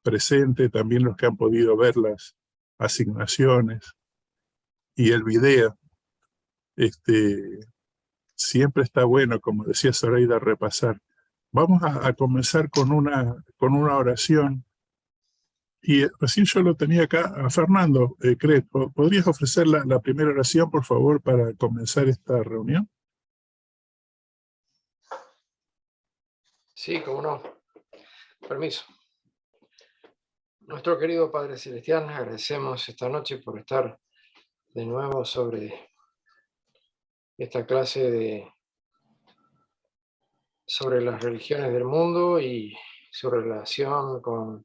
presentes, también los que han podido ver las asignaciones y el video. Siempre está bueno, como decía Zoraida, repasar. Vamos a comenzar con una oración. Y recién yo lo tenía acá a Fernando. ¿Podrías ofrecer la primera oración, por favor, para comenzar esta reunión? Sí, cómo no. Permiso. Nuestro querido Padre Celestial, agradecemos esta noche por estar de nuevo sobre esta clase sobre las religiones del mundo y su relación con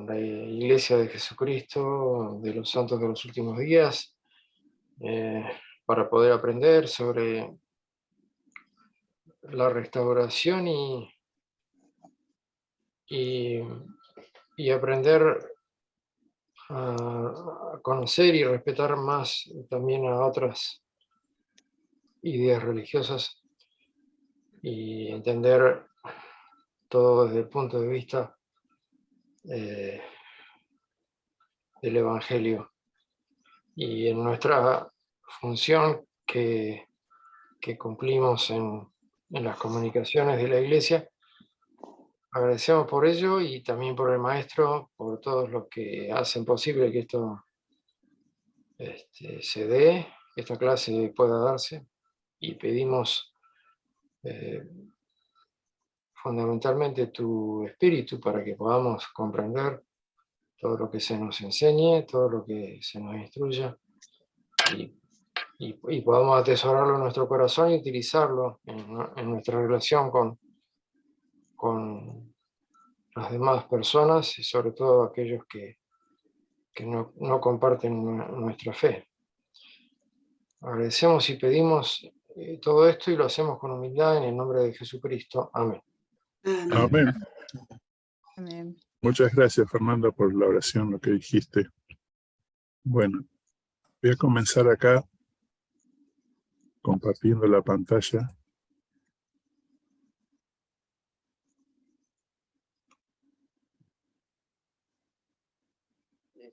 la Iglesia de Jesucristo, de los santos de los últimos días, para poder aprender sobre la restauración y aprender a conocer y respetar más también a otras ideas religiosas y entender todo desde el punto de vista del Evangelio. Y en nuestra función que cumplimos en las comunicaciones de la Iglesia, agradecemos por ello y también por el maestro, por todos los que hacen posible que esto se dé, esta clase pueda darse, y pedimos fundamentalmente tu espíritu para que podamos comprender todo lo que se nos enseñe, todo lo que se nos instruya, y podamos atesorarlo en nuestro corazón y utilizarlo en nuestra relación con las demás personas, y sobre todo aquellos que no comparten nuestra fe. Agradecemos y pedimos todo esto y lo hacemos con humildad en el nombre de Jesucristo. Amén. Amén. Amén. Muchas gracias, Fernando, por la oración, lo que dijiste. Bueno, voy a comenzar acá compartiendo la pantalla.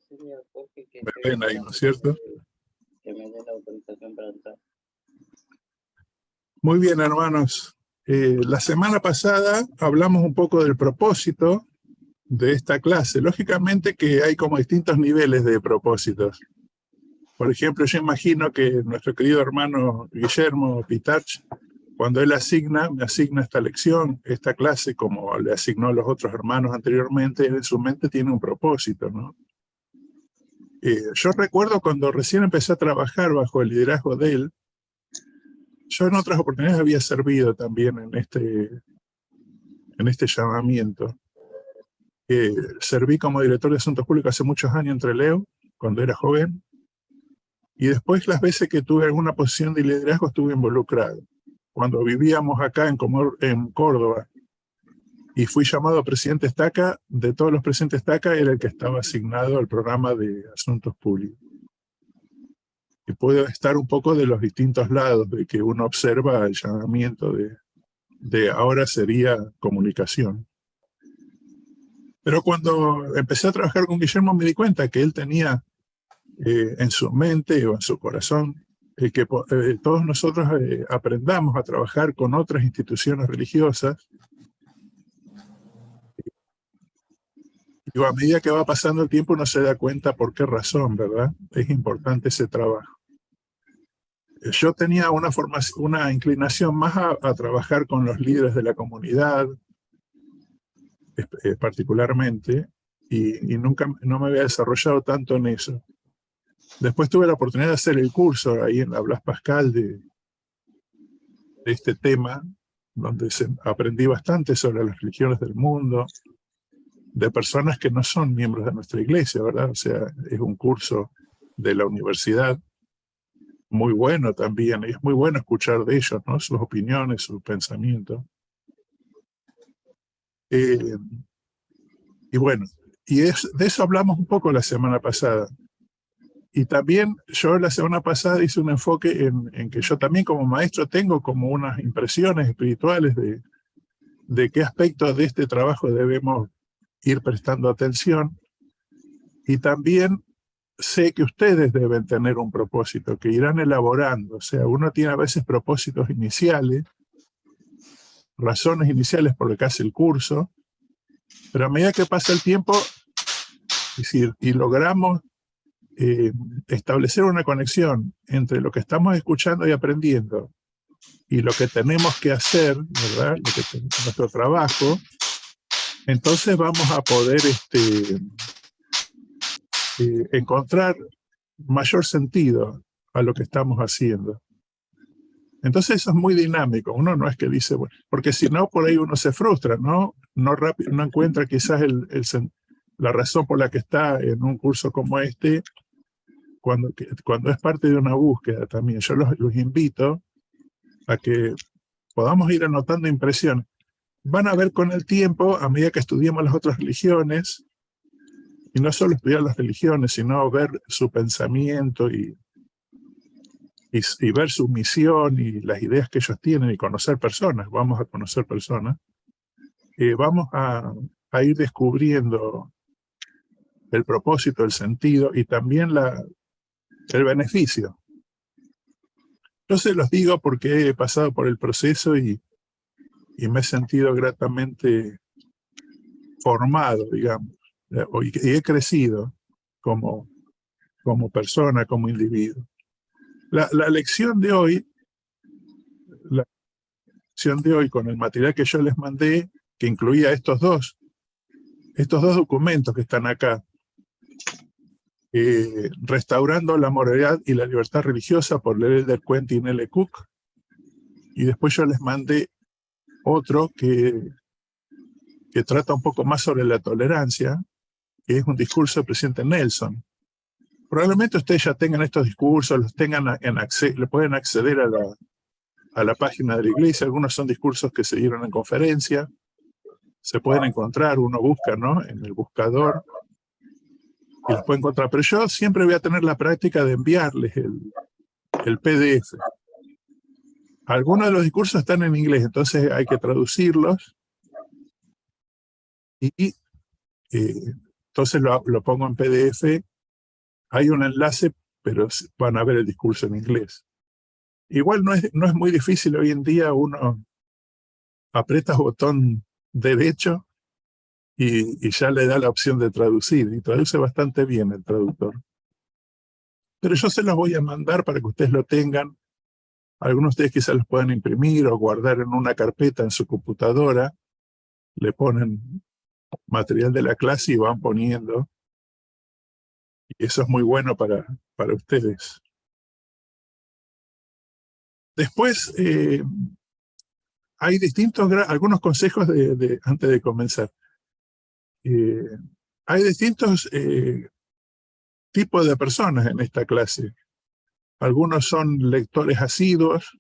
Me ven ahí, ¿no es cierto? Que me dé la autorización para entrar. Muy bien, hermanos. La semana pasada hablamos un poco del propósito de esta clase. Lógicamente que hay como distintos niveles de propósitos. Por ejemplo, yo imagino que nuestro querido hermano Guillermo Pitach, cuando él me asigna esta lección, esta clase, como le asignó a los otros hermanos anteriormente, él en su mente tiene un propósito, ¿no? Yo recuerdo cuando recién empecé a trabajar bajo el liderazgo de él, yo en otras oportunidades había servido también en este llamamiento. Serví como director de Asuntos Públicos hace muchos años en Trelew, cuando era joven, y después las veces que tuve alguna posición de liderazgo estuve involucrado. Cuando vivíamos acá en Córdoba y fui llamado presidente Estaca, de todos los presidentes Estaca era el que estaba asignado al programa de Asuntos Públicos. Y puedo estar un poco de los distintos lados de que uno observa el llamamiento de ahora sería comunicación. Pero cuando empecé a trabajar con Guillermo me di cuenta que él tenía en su mente o en su corazón que todos nosotros aprendamos a trabajar con otras instituciones religiosas. Y a medida que va pasando el tiempo uno se da cuenta por qué razón, ¿verdad? Es importante ese trabajo. Yo tenía una inclinación más a trabajar con los líderes de la comunidad, particularmente, y nunca no me había desarrollado tanto en eso. Después tuve la oportunidad de hacer el curso ahí en la Blas Pascal de este tema, donde aprendí bastante sobre las religiones del mundo, de personas que no son miembros de nuestra iglesia, ¿verdad? O sea, es un curso de la universidad muy bueno también, y es muy bueno escuchar de ellos, ¿no? Sus opiniones, sus pensamientos. Y bueno, de eso hablamos un poco la semana pasada. Y también yo la semana pasada hice un enfoque en que yo también como maestro tengo como unas impresiones espirituales de qué aspectos de este trabajo debemos ir prestando atención. Y también sé que ustedes deben tener un propósito que irán elaborando. O sea, uno tiene a veces propósitos iniciales, razones iniciales por lo que hace el curso, pero a medida que pasa el tiempo y logramos establecer una conexión entre lo que estamos escuchando y aprendiendo y lo que tenemos que hacer, ¿verdad? Nuestro trabajo, entonces vamos a poder encontrar mayor sentido a lo que estamos haciendo. Entonces eso es muy dinámico. Uno no es que dice, bueno, porque si no, por ahí uno se frustra, ¿no? No encuentra quizás la razón por la que está en un curso como este, cuando es parte de una búsqueda también. Yo los invito a que podamos ir anotando impresiones. Van a ver con el tiempo, a medida que estudiemos las otras religiones, y no solo estudiar las religiones, sino ver su pensamiento y ver su misión y las ideas que ellos tienen y conocer personas, vamos a conocer personas, vamos a ir descubriendo el propósito, el sentido y también el beneficio. Yo se los digo porque he pasado por el proceso y me he sentido gratamente formado, digamos, y he crecido como persona, como individuo. La lección de hoy con el material que yo les mandé, que incluía estos dos documentos que están acá, Restaurando la moralidad y la libertad religiosa por Elder Quentin L. Cook, y después yo les mandé otro que trata un poco más sobre la tolerancia, que es un discurso del presidente Nelson. Probablemente ustedes ya tengan estos discursos, los tengan le pueden acceder a la página de la iglesia. Algunos son discursos que se dieron en conferencia, se pueden encontrar, uno busca, ¿no?, en el buscador, y los puede encontrar. Pero yo siempre voy a tener la práctica de enviarles el PDF. Algunos de los discursos están en inglés, entonces hay que traducirlos, y entonces lo pongo en PDF. Hay un enlace, pero van a ver el discurso en inglés. Igual no es muy difícil hoy en día. Uno aprieta botón derecho y ya le da la opción de traducir, y traduce bastante bien el traductor. Pero yo se los voy a mandar para que ustedes lo tengan. Algunos de ustedes quizás los puedan imprimir o guardar en una carpeta en su computadora. Le ponen material de la clase y van poniendo. Y eso es muy bueno para ustedes. Después, hay algunos consejos antes de comenzar. Hay distintos tipos de personas en esta clase. Algunos son lectores asiduos,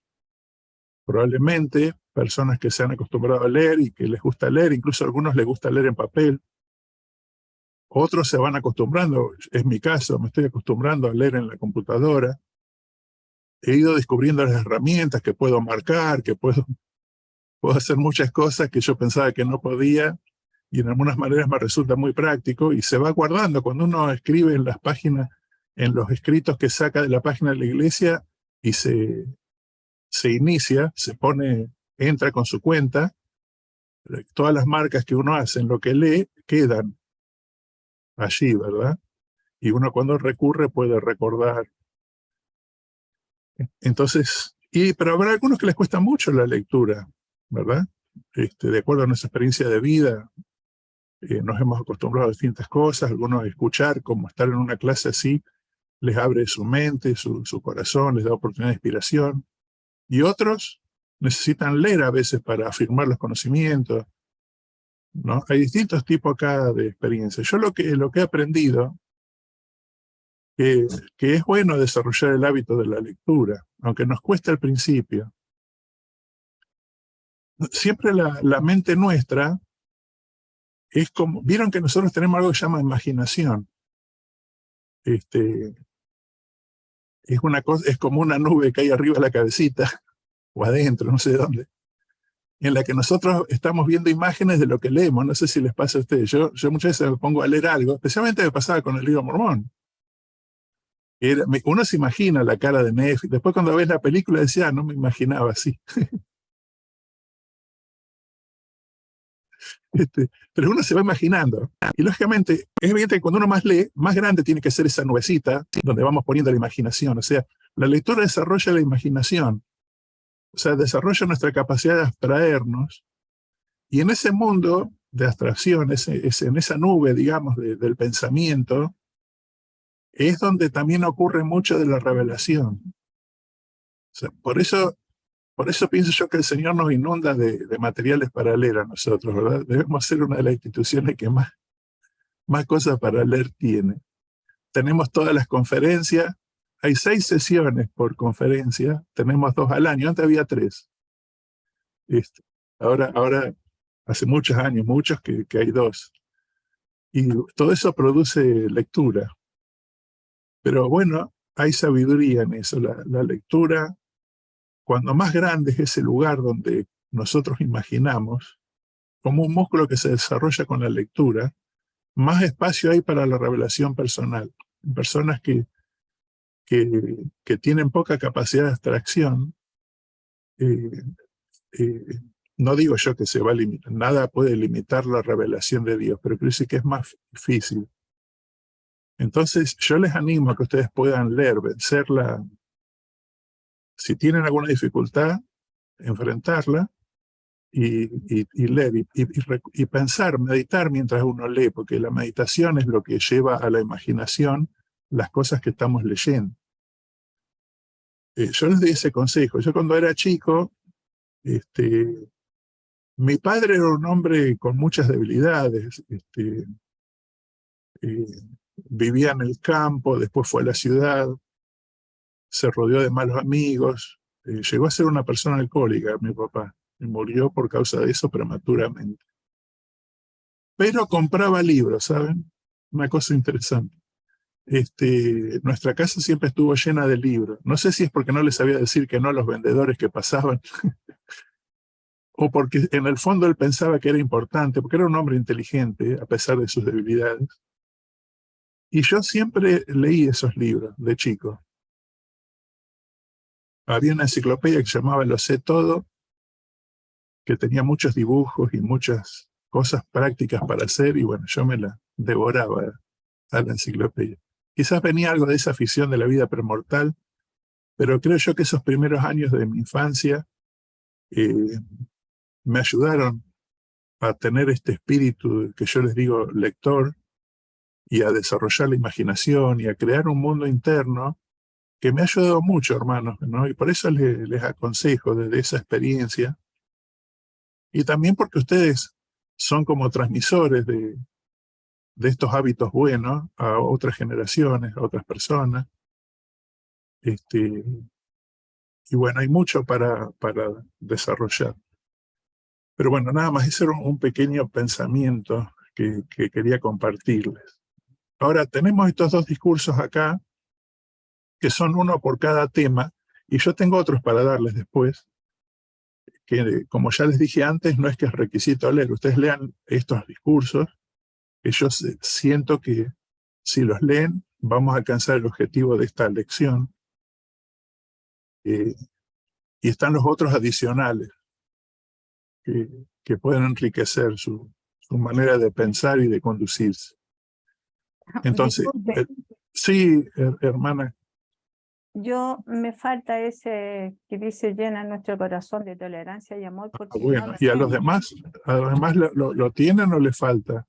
probablemente, personas que se han acostumbrado a leer y que les gusta leer, incluso a algunos les gusta leer en papel. Otros se van acostumbrando, es mi caso, me estoy acostumbrando a leer en la computadora. He ido descubriendo las herramientas que puedo marcar, que puedo hacer muchas cosas que yo pensaba que no podía, y en algunas maneras me resulta muy práctico, y se va guardando. Cuando uno escribe en las páginas, en los escritos que saca de la página de la iglesia, y se inicia, entra con su cuenta, todas las marcas que uno hace en lo que lee quedan allí, ¿verdad? Y uno cuando recurre puede recordar. Entonces, pero habrá algunos que les cuesta mucho la lectura, ¿verdad? De acuerdo a nuestra experiencia de vida, nos hemos acostumbrado a distintas cosas. Algunos a escuchar, como estar en una clase así, les abre su mente, su corazón, les da oportunidad de inspiración. Y otros necesitan leer a veces para afirmar los conocimientos, ¿no? Hay distintos tipos acá de experiencias. Yo lo que he aprendido, que es bueno desarrollar el hábito de la lectura, aunque nos cueste al principio. Siempre la mente nuestra es como, vieron que nosotros tenemos algo que se llama imaginación. Es una cosa, es como una nube que hay arriba de la cabecita, o adentro, no sé dónde. en la que nosotros estamos viendo imágenes de lo que leemos. No sé si les pasa a ustedes. Yo muchas veces me pongo a leer algo, especialmente me pasaba con el libro Mormón. Uno se imagina la cara de Nefi. Después cuando ves la película decía, no me imaginaba así. Pero uno se va imaginando. Y lógicamente, es evidente que cuando uno más lee, más grande tiene que ser esa nubecita donde vamos poniendo la imaginación. O sea, la lectura desarrolla la imaginación. O sea, desarrolla nuestra capacidad de abstraernos. Y en ese mundo de abstracción, en esa nube, digamos, del pensamiento, es donde también ocurre mucho de la revelación. O sea, por eso pienso yo que el Señor nos inunda de materiales para leer a nosotros, ¿verdad? Debemos ser una de las instituciones que más cosas para leer tiene. Tenemos todas las conferencias, hay 6 sesiones por conferencia, tenemos 2 al año, antes había 3. Ahora hace muchos años, muchos que hay 2. Y todo eso produce lectura. Pero bueno, hay sabiduría en eso, la lectura. Cuando más grande es ese lugar donde nosotros imaginamos, como un músculo que se desarrolla con la lectura, más espacio hay para la revelación personal. Personas que tienen poca capacidad de abstracción, eh, eh, no digo yo que se va a limitar, nada puede limitar la revelación de Dios, pero creo que es más difícil. Entonces yo les animo a que ustedes puedan leer, vencerla. Si tienen alguna dificultad, enfrentarla y leer y pensar, meditar mientras uno lee, porque la meditación es lo que lleva a la imaginación las cosas que estamos leyendo. Yo les di ese consejo. Yo cuando era chico, mi padre era un hombre con muchas debilidades. Eh, vivía en el campo, después fue a la ciudad, se rodeó de malos amigos, llegó a ser una persona alcohólica, mi papá, y murió por causa de eso prematuramente. Pero compraba libros, ¿saben? Una cosa interesante. Nuestra casa siempre estuvo llena de libros. No sé si es porque no les sabía decir que no a los vendedores que pasaban, o porque en el fondo él pensaba que era importante, porque era un hombre inteligente, a pesar de sus debilidades. Y yo siempre leí esos libros de chico. Había una enciclopedia que se llamaba Lo sé todo, que tenía muchos dibujos y muchas cosas prácticas para hacer, y bueno, yo me la devoraba a la enciclopedia. Quizás venía algo de esa afición de la vida premortal, pero creo yo que esos primeros años de mi infancia me ayudaron a tener este espíritu que yo les digo lector, y a desarrollar la imaginación y a crear un mundo interno que me ha ayudado mucho, hermanos, ¿no? Y por eso les aconsejo desde esa experiencia, y también porque ustedes son como transmisores de estos hábitos buenos a otras generaciones, a otras personas. Y bueno, hay mucho para desarrollar. Pero bueno, nada más, ese era un pequeño pensamiento que quería compartirles. Ahora, tenemos estos 2 discursos acá, que son uno por cada tema, y yo tengo otros para darles después, que como ya les dije antes, no es que es requisito leer. Ustedes lean estos discursos, que yo siento que si los leen, vamos a alcanzar el objetivo de esta lección. Y están los otros adicionales, que pueden enriquecer su manera de pensar y de conducirse. Entonces, sí, hermana. Yo me falta ese que dice llena nuestro corazón de tolerancia y amor, porque Bueno, no lo ¿y a los tengo. demás? ¿A los demás lo tienen o les falta?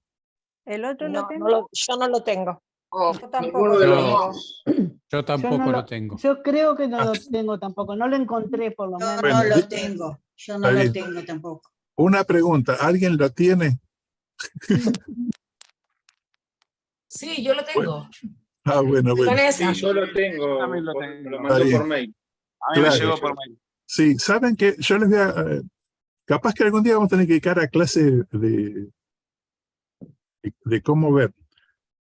¿El otro lo No, tengo? yo no lo tengo. Yo tampoco de lo los tengo. dos. Yo tampoco no lo tengo. Yo creo que no lo tengo tampoco, no lo encontré por lo menos. Bueno, No lo tengo, yo no está lo bien. tengo tampoco. Una pregunta, ¿alguien lo tiene? Sí, yo lo tengo. Bueno. Vanessa. Sí, yo lo tengo, También lo me tengo. lo mandó por mail. A mí me Claro. llegó por mail. Sí, saben que yo les voy a... capaz que algún día vamos a tener que dedicar a clase de cómo ver.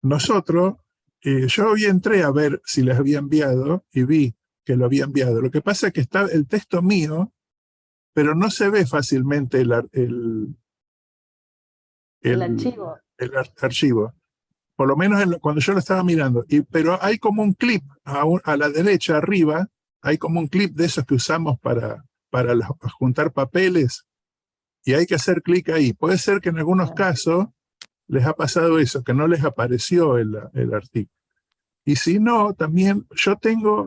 Nosotros, yo hoy entré a ver si les había enviado y vi que lo había enviado. Lo que pasa es que está el texto mío pero no se ve fácilmente El archivo. archivo. Por lo menos cuando yo lo estaba mirando. Pero hay como un clip a la derecha, arriba, hay como un clip de esos que usamos para juntar papeles, y hay que hacer clic ahí. Puede ser que en algunos casos les ha pasado eso, que no les apareció el artículo. Y si no, también yo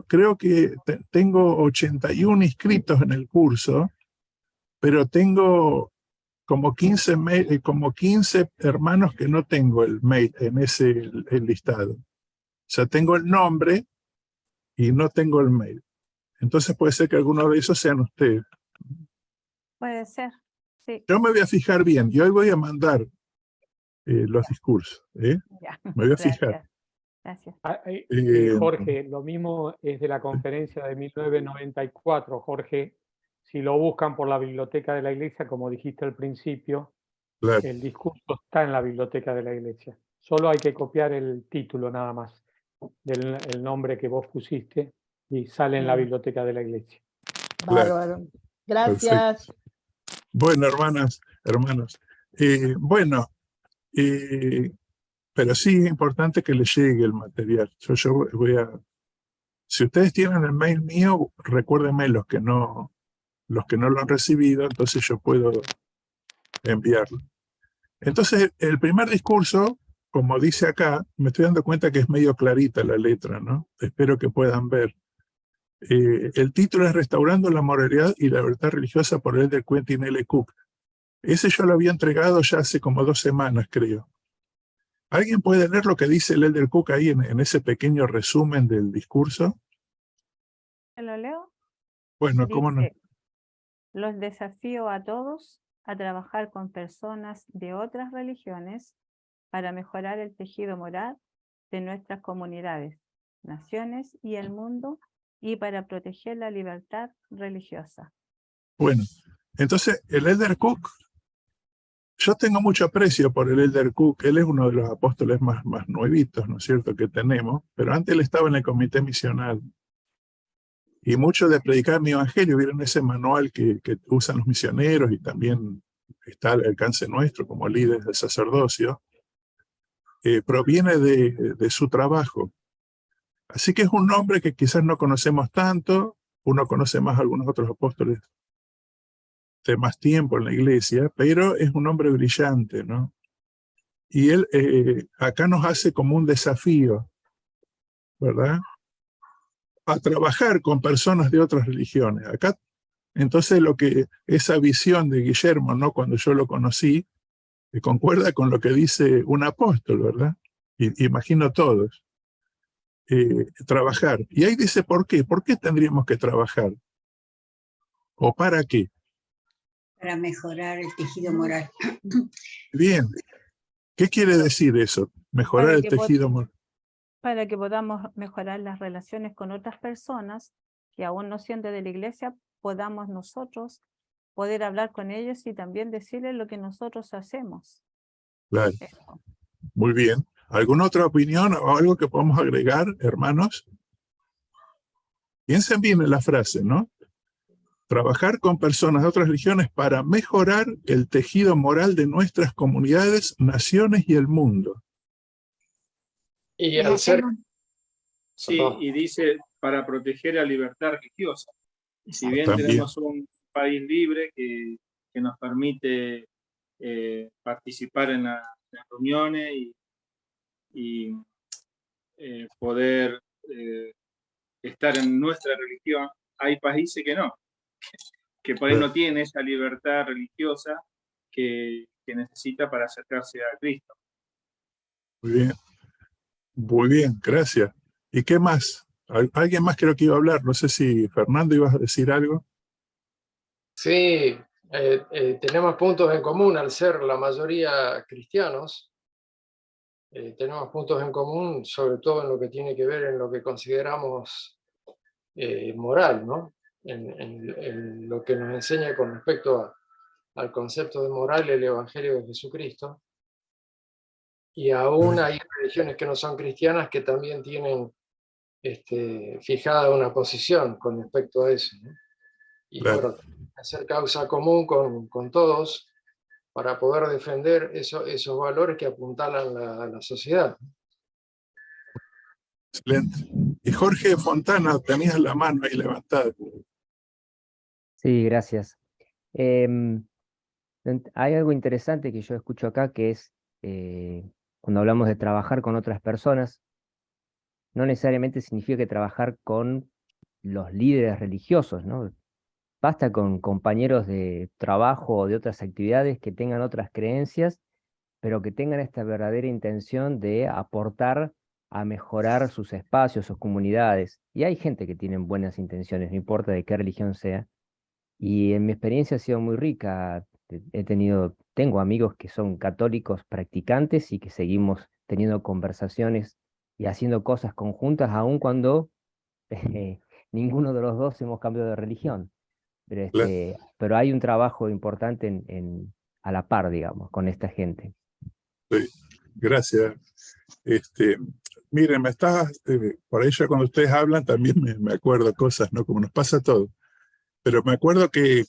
creo que tengo 81 inscritos en el curso, pero tengo como 15 hermanos que no tengo el mail en el listado. O sea, tengo el nombre y no tengo el mail. Entonces puede ser que algunos de esos sean ustedes. Puede ser, sí. Yo me voy a fijar bien y hoy voy a mandar los discursos. Ya. Me voy a fijar. Gracias. Jorge, lo mismo es de la conferencia de 1994, Jorge. Si lo buscan por la biblioteca de la iglesia, como dijiste al principio, Claro. el discurso está en la biblioteca de la iglesia. Solo hay que copiar el título nada más, el nombre que vos pusiste, y sale en la biblioteca de la iglesia. Bárbaro. Gracias. Perfecto. Bueno, hermanos. Bueno, pero sí es importante que les llegue el material. Yo voy a... Si ustedes tienen el mail mío, recuérdenme los que no lo han recibido, entonces yo puedo enviarlo. Entonces, el primer discurso, como dice acá, me estoy dando cuenta que es medio clarita la letra, ¿no? Espero que puedan ver. El título es Restaurando la moralidad y la libertad religiosa por el de Quentin L. Cook. Ese yo lo había entregado ya hace como 2 semanas, creo. ¿Alguien puede leer lo que dice el Elder Cook ahí en ese pequeño resumen del discurso? ¿Lo leo? Bueno, ¿cómo no? Dice, los desafío a todos a trabajar con personas de otras religiones para mejorar el tejido moral de nuestras comunidades, naciones y el mundo, y para proteger la libertad religiosa. Bueno, entonces el Elder Cook, yo tengo mucho aprecio por el Elder Cook. Él es uno de los apóstoles más nuevitos, ¿no es cierto?, que tenemos, pero antes él estaba en el comité misional. Y mucho de predicar mi evangelio, vieron ese manual que usan los misioneros y también está al alcance nuestro como líderes del sacerdocio, proviene de su trabajo. Así que es un nombre que quizás no conocemos tanto, uno conoce más a algunos otros apóstoles de más tiempo en la iglesia, pero es un hombre brillante, ¿no? Y él acá nos hace como un desafío, ¿verdad?, a trabajar con personas de otras religiones. Acá, entonces, esa visión de Guillermo, ¿no?, cuando yo lo conocí, concuerda con lo que dice un apóstol, ¿verdad? Imagino todos. Trabajar. Y ahí dice, ¿por qué? ¿Por qué tendríamos que trabajar? ¿O para qué? Para mejorar el tejido moral. Bien. ¿Qué quiere decir eso? Mejorar el tejido moral. Para que podamos mejorar las relaciones con otras personas que aún no siendo de la iglesia, podamos nosotros poder hablar con ellos y también decirles lo que nosotros hacemos. Claro. Muy bien. ¿Alguna otra opinión o algo que podamos agregar, hermanos? Piensen bien en la frase, ¿no? Trabajar con personas de otras religiones para mejorar el tejido moral de nuestras comunidades, naciones y el mundo. Y al ser... Sí, y dice para proteger la libertad religiosa. Si bien También tenemos un país libre que nos permite participar en las reuniones y poder estar en nuestra religión, hay países que no, que por ahí no tienen esa libertad religiosa que necesita para acercarse a Cristo. Muy bien, gracias. ¿Y qué más? ¿Alguien más creo que iba a hablar? No sé si Fernando ibas a decir algo. Sí, tenemos puntos en común al ser la mayoría cristianos. Tenemos puntos en común, sobre todo en lo que tiene que ver en lo que consideramos moral, ¿no? En lo que nos enseña con respecto al concepto de moral el Evangelio de Jesucristo. Y aún hay religiones que no son cristianas que también tienen fijada una posición con respecto a eso, ¿no? Y Claro. bueno, hacer causa común con todos para poder defender esos valores que apuntalan la sociedad. Excelente. Y Jorge Fontana, tenías la mano ahí levantada. Sí, gracias. Hay algo interesante que yo escucho acá, que es cuando hablamos de trabajar con otras personas, no necesariamente significa que trabajar con los líderes religiosos, ¿no? Basta con compañeros de trabajo o de otras actividades que tengan otras creencias, pero que tengan esta verdadera intención de aportar a mejorar sus espacios, sus comunidades. Y hay gente que tiene buenas intenciones, no importa de qué religión sea. Y en mi experiencia ha sido muy rica. Tengo amigos que son católicos practicantes y que seguimos teniendo conversaciones y haciendo cosas conjuntas, aun cuando ninguno de los dos hemos cambiado de religión. Pero hay un trabajo importante a la par, digamos, con esta gente. Sí, gracias. Miren, por ahí ya cuando ustedes hablan también me acuerdo cosas, ¿no? Como nos pasa a todos. Pero me acuerdo que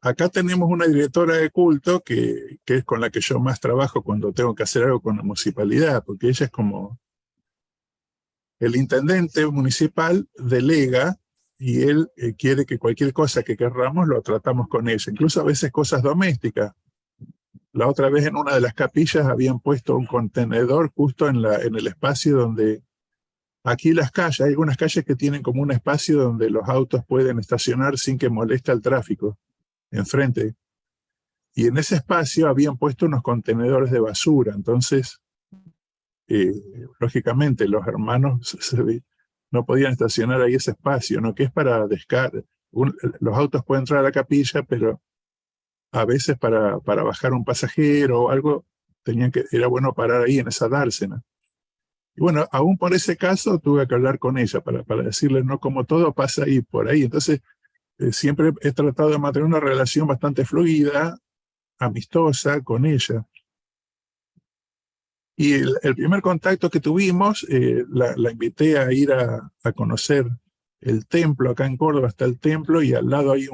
acá tenemos una directora de culto que es con la que yo más trabajo cuando tengo que hacer algo con la municipalidad, porque ella es como el intendente municipal delega y él quiere que cualquier cosa que querramos lo tratamos con ella, incluso a veces cosas domésticas. La otra vez en una de las capillas habían puesto un contenedor justo en el espacio donde, aquí las calles, hay algunas calles que tienen como un espacio donde los autos pueden estacionar sin que moleste al tráfico, enfrente. Y en ese espacio habían puesto unos contenedores de basura, entonces, lógicamente, los hermanos no podían estacionar ahí ese espacio, ¿no? Que es para descarga. Los autos pueden entrar a la capilla, pero a veces para bajar un pasajero o algo, era bueno parar ahí en esa dársena. Y bueno, aún por ese caso tuve que hablar con ella para decirle, no, como todo pasa ahí, por ahí. Entonces, siempre he tratado de mantener una relación bastante fluida, amistosa con ella. Y el primer contacto que tuvimos, la invité a ir a conocer el templo. Acá en Córdoba está el templo y al lado hay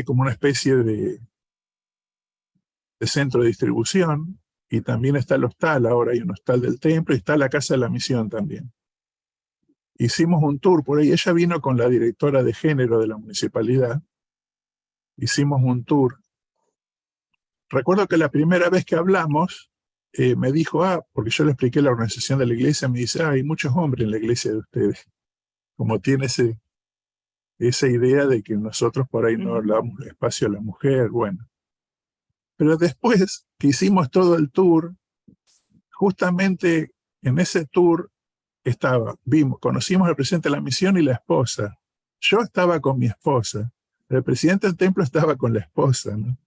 como una especie de centro de distribución, y también está el hostal, ahora hay un hostal del templo, y está la Casa de la Misión también. Hicimos un tour por ahí, ella vino con la directora de género de la municipalidad, hicimos un tour. Recuerdo que la primera vez que hablamos, me dijo, porque yo le expliqué la organización de la iglesia, me dice, hay muchos hombres en la iglesia de ustedes, como tiene esa idea de que nosotros por ahí no le damos espacio a la mujer, bueno. Pero después que hicimos todo el tour, justamente en ese tour conocimos al presidente de la misión y la esposa. Yo estaba con mi esposa, el presidente del templo estaba con la esposa, ¿no?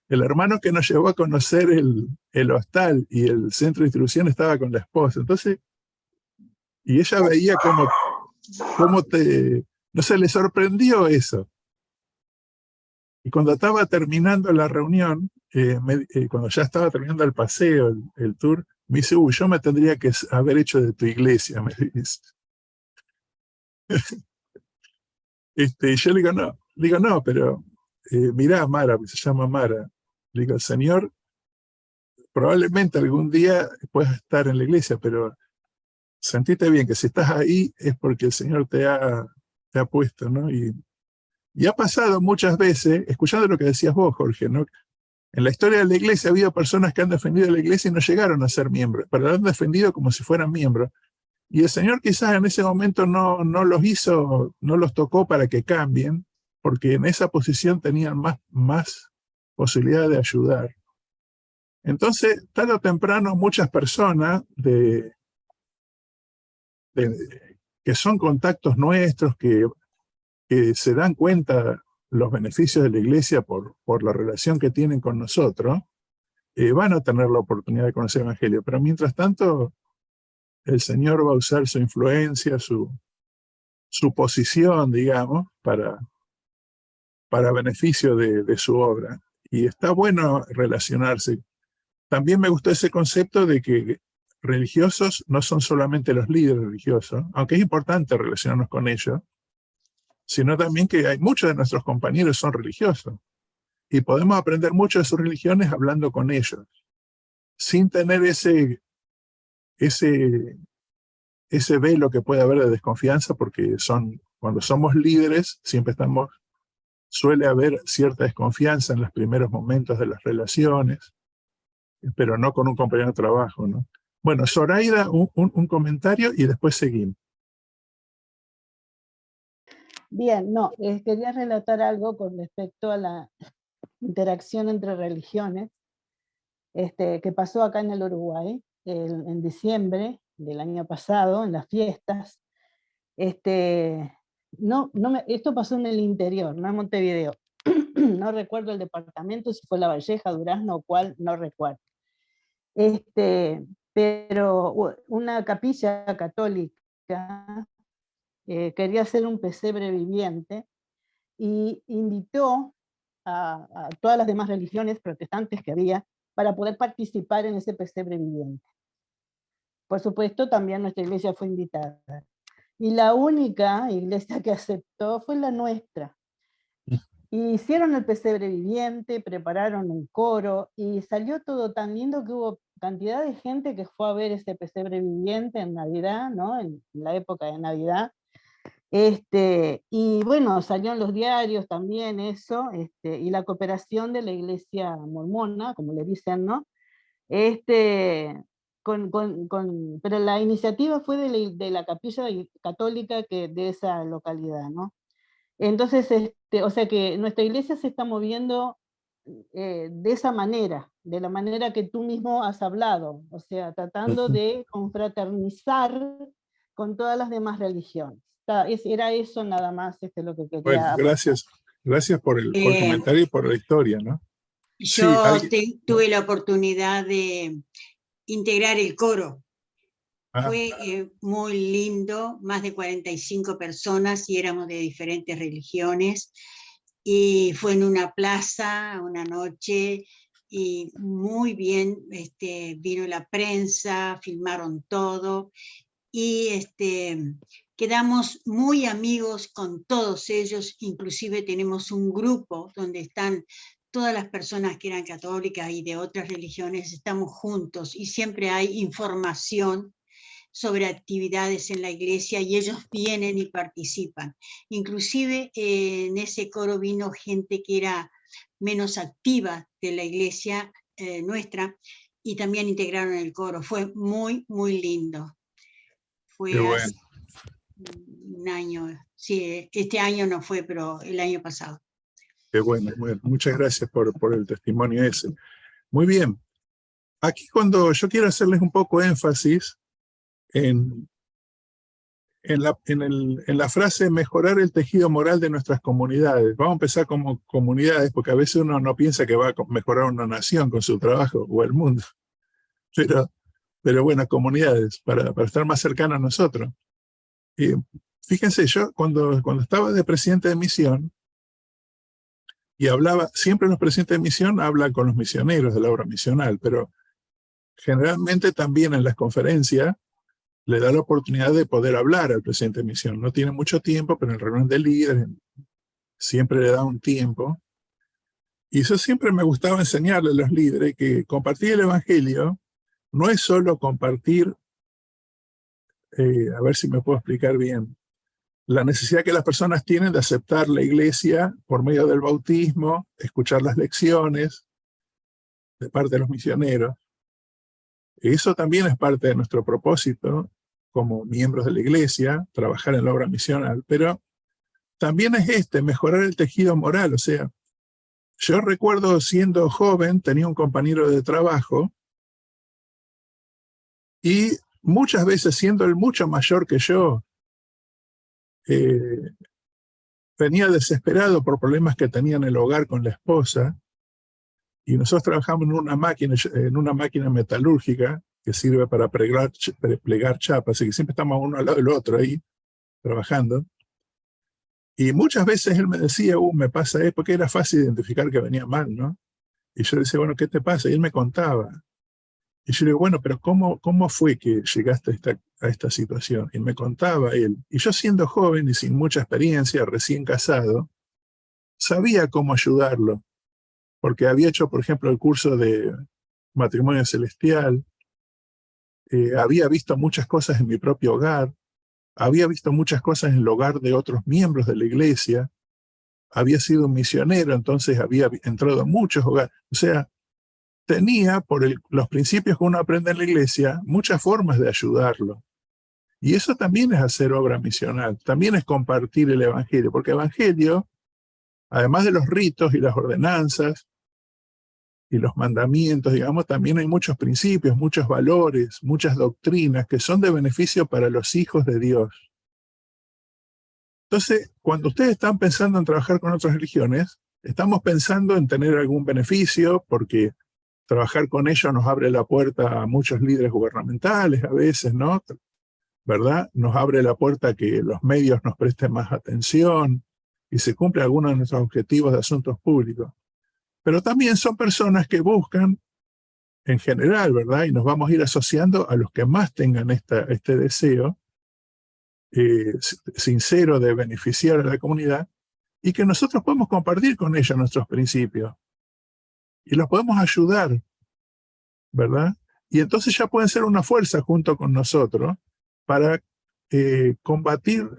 El hermano que nos llevó a conocer el hostal y el centro de distribución estaba con la esposa. Entonces, y ella veía no se le sorprendió eso. Y cuando estaba terminando la reunión, cuando ya estaba terminando el paseo, el tour, me dice, yo me tendría que haber hecho de tu iglesia, me dice. Y yo le digo, no, pero mirá, Mara, se llama Mara. Le digo, Señor, probablemente algún día puedas estar en la iglesia, pero sentite bien que si estás ahí es porque el Señor te ha puesto, ¿no? Y ha pasado muchas veces, escuchando lo que decías vos, Jorge, ¿no? En la historia de la iglesia ha habido personas que han defendido la iglesia y no llegaron a ser miembros, pero la han defendido como si fueran miembros. Y el Señor quizás en ese momento no los tocó para que cambien, porque en esa posición tenían más posibilidad de ayudar. Entonces, tarde o temprano, muchas personas que son contactos nuestros, que se dan cuenta los beneficios de la iglesia por la relación que tienen con nosotros, van a tener la oportunidad de conocer el Evangelio. Pero mientras tanto, el Señor va a usar su influencia, su posición, digamos, para beneficio de su obra. Y está bueno relacionarse. También me gustó ese concepto de que religiosos no son solamente los líderes religiosos, aunque es importante relacionarnos con ellos, sino también que hay muchos de nuestros compañeros son religiosos. Y podemos aprender mucho de sus religiones hablando con ellos, sin tener ese velo que puede haber de desconfianza, porque cuando somos líderes siempre suele haber cierta desconfianza en los primeros momentos de las relaciones, pero no con un compañero de trabajo, ¿no? Bueno, Zoraida, un comentario y después seguimos. Bien, no, quería relatar algo con respecto a la interacción entre religiones que pasó acá en el Uruguay en diciembre del año pasado, en las fiestas. Esto pasó en el interior, no en Montevideo. No recuerdo el departamento, si fue La Valleja, Durazno o cuál, no recuerdo. Pero una capilla católica quería hacer un pesebre viviente y invitó a todas las demás religiones protestantes que había para poder participar en ese pesebre viviente. Por supuesto, también nuestra iglesia fue invitada. Y la única iglesia que aceptó fue la nuestra. Y hicieron el pesebre viviente, prepararon un coro, y salió todo tan lindo que hubo cantidad de gente que fue a ver ese pesebre viviente en Navidad, ¿no? En la época de Navidad. Y bueno, salió en los diarios también eso, y la cooperación de la iglesia mormona, como le dicen, ¿no? Pero la iniciativa fue de la capilla católica de esa localidad, ¿no? Entonces, o sea que nuestra iglesia se está moviendo de esa manera, de la manera que tú mismo has hablado, o sea, tratando de confraternizar con todas las demás religiones. Era eso nada más lo que quería. Bueno, gracias por el comentario y por la historia, ¿no? Yo tuve la oportunidad de integrar el coro. Fue muy lindo, más de 45 personas y éramos de diferentes religiones, y fue en una plaza, una noche, y muy bien, vino la prensa, filmaron todo, y quedamos muy amigos con todos ellos. Inclusive tenemos un grupo donde están todas las personas que eran católicas y de otras religiones, estamos juntos, y siempre hay información sobre actividades en la iglesia, y ellos vienen y participan. Inclusive en ese coro vino gente que era menos activa de la iglesia nuestra, y también integraron el coro. Fue muy, muy lindo. Fue hace un año, sí, este año no fue, pero el año pasado. Qué bueno, muchas gracias por el testimonio ese. Muy bien. Aquí cuando yo quiero hacerles un poco énfasis en la frase mejorar el tejido moral de nuestras comunidades. Vamos a empezar como comunidades, porque a veces uno no piensa que va a mejorar una nación con su trabajo o el mundo. Pero bueno, comunidades, para estar más cercanos a nosotros. Fíjense, yo cuando estaba de presidente de misión, y siempre los presidentes de misión hablan con los misioneros de la obra misional, pero generalmente también en las conferencias le da la oportunidad de poder hablar al presidente de misión. No tiene mucho tiempo, pero en reunión de líderes siempre le da un tiempo. Y eso siempre me gustaba enseñarle a los líderes que compartir el evangelio no es solo compartir, a ver si me puedo explicar bien, la necesidad que las personas tienen de aceptar la iglesia por medio del bautismo, escuchar las lecciones de parte de los misioneros. Eso también es parte de nuestro propósito como miembros de la iglesia, trabajar en la obra misional, pero también es mejorar el tejido moral. O sea, yo recuerdo siendo joven, tenía un compañero de trabajo y muchas veces, siendo él mucho mayor que yo, venía desesperado por problemas que tenía en el hogar con la esposa, y nosotros trabajamos en una máquina metalúrgica que sirve para plegar chapas, así que siempre estamos uno al lado del otro ahí, trabajando. Y muchas veces él me decía, me pasa esto, porque era fácil identificar que venía mal, ¿no? Y yo le decía, bueno, ¿qué te pasa? Y él me contaba. Y yo le digo, bueno, pero ¿cómo fue que llegaste a esta situación? Y me contaba él. Y yo siendo joven y sin mucha experiencia, recién casado, sabía cómo ayudarlo, porque había hecho, por ejemplo, el curso de matrimonio celestial, había visto muchas cosas en mi propio hogar, había visto muchas cosas en el hogar de otros miembros de la iglesia, había sido un misionero, entonces había entrado en muchos hogares. O sea, tenía, por los principios que uno aprende en la iglesia, muchas formas de ayudarlo. Y eso también es hacer obra misional, también es compartir el evangelio, porque el evangelio, además de los ritos y las ordenanzas y los mandamientos, digamos, también hay muchos principios, muchos valores, muchas doctrinas que son de beneficio para los hijos de Dios. Entonces, cuando ustedes están pensando en trabajar con otras religiones, estamos pensando en tener algún beneficio, porque trabajar con ellos nos abre la puerta a muchos líderes gubernamentales a veces, ¿no? ¿Verdad? Nos abre la puerta a que los medios nos presten más atención y se cumplen algunos de nuestros objetivos de asuntos públicos. Pero también son personas que buscan, en general, ¿verdad? Y nos vamos a ir asociando a los que más tengan este deseo sincero de beneficiar a la comunidad y que nosotros podemos compartir con ellos nuestros principios y los podemos ayudar, ¿verdad? Y entonces ya pueden ser una fuerza junto con nosotros para combatir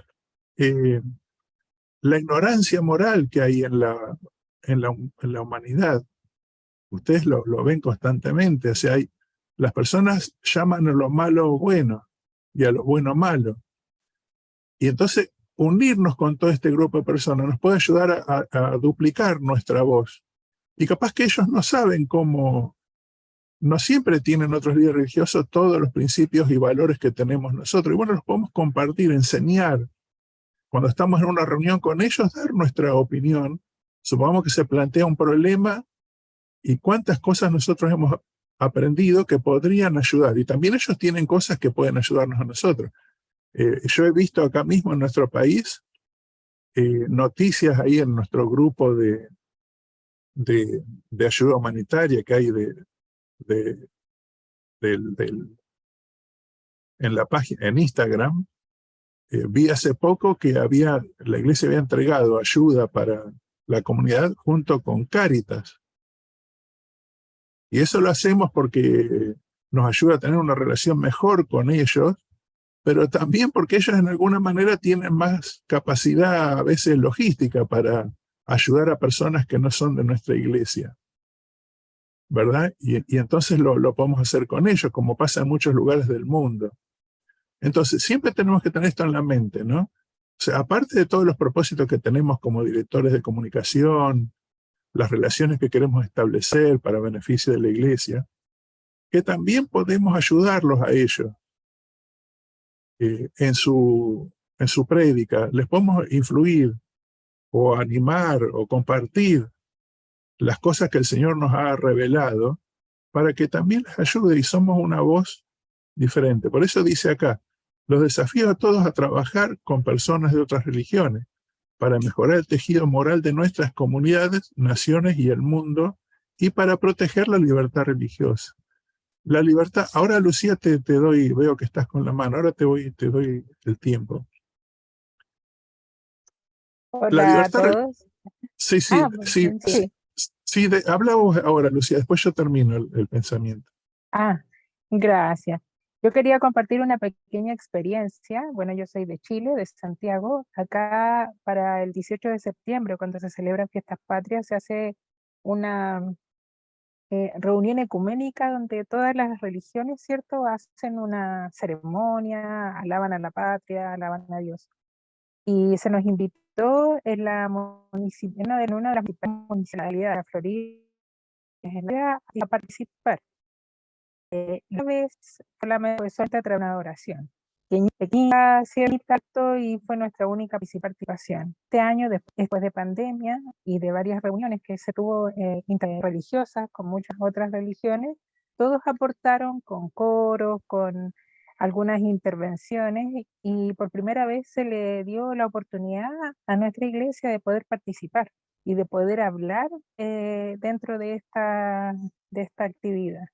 la ignorancia moral que hay en la humanidad. Ustedes lo ven constantemente, o sea, las personas llaman a lo malo bueno y a lo bueno malo. Y entonces unirnos con todo este grupo de personas nos puede ayudar a duplicar nuestra voz. Y capaz que ellos no saben cómo, no siempre tienen otros líderes religiosos todos los principios y valores que tenemos nosotros. Y bueno, los podemos compartir, enseñar. Cuando estamos en una reunión con ellos, dar nuestra opinión. Supongamos que se plantea un problema y cuántas cosas nosotros hemos aprendido que podrían ayudar. Y también ellos tienen cosas que pueden ayudarnos a nosotros. Yo he visto acá mismo en nuestro país noticias ahí en nuestro grupo de ayuda humanitaria que hay en la página, en Instagram. Vi hace poco que la iglesia había entregado ayuda para la comunidad junto con Cáritas. Y eso lo hacemos porque nos ayuda a tener una relación mejor con ellos, pero también porque ellos en alguna manera tienen más capacidad a veces logística para ayudar a personas que no son de nuestra iglesia, ¿verdad? Y entonces lo podemos hacer con ellos, como pasa en muchos lugares del mundo. Entonces, siempre tenemos que tener esto en la mente, ¿no? O sea, aparte de todos los propósitos que tenemos como directores de comunicación, las relaciones que queremos establecer para beneficio de la iglesia, que también podemos ayudarlos a ellos en su prédica. Les podemos influir o animar o compartir las cosas que el Señor nos ha revelado para que también les ayude y somos una voz diferente. Por eso dice acá, los desafío a todos a trabajar con personas de otras religiones para mejorar el tejido moral de nuestras comunidades, naciones y el mundo y para proteger la libertad religiosa. La libertad, ahora Lucía te doy, veo que estás con la mano, ahora te doy el tiempo. La Hola a libertad, todos. sí, habla vos ahora, Lucía, después yo termino el pensamiento. Gracias. Yo quería compartir una pequeña experiencia. Bueno, yo soy de Chile, de Santiago. Acá para el 18 de septiembre, cuando se celebran fiestas patrias, se hace una reunión ecuménica donde todas las religiones, ¿cierto?, hacen una ceremonia, alaban a la patria, alaban a Dios. Y se nos invitó en una de las municipalidades de la Florida a participar. Una vez solamente fue suelta tras una oración. Pequeña, cierto acto, y fue nuestra única participación. Este año, después de pandemia y de varias reuniones que se tuvo interreligiosas con muchas otras religiones, todos aportaron con coros, con algunas intervenciones, y por primera vez se le dio la oportunidad a nuestra iglesia de poder participar y de poder hablar dentro de esta actividad.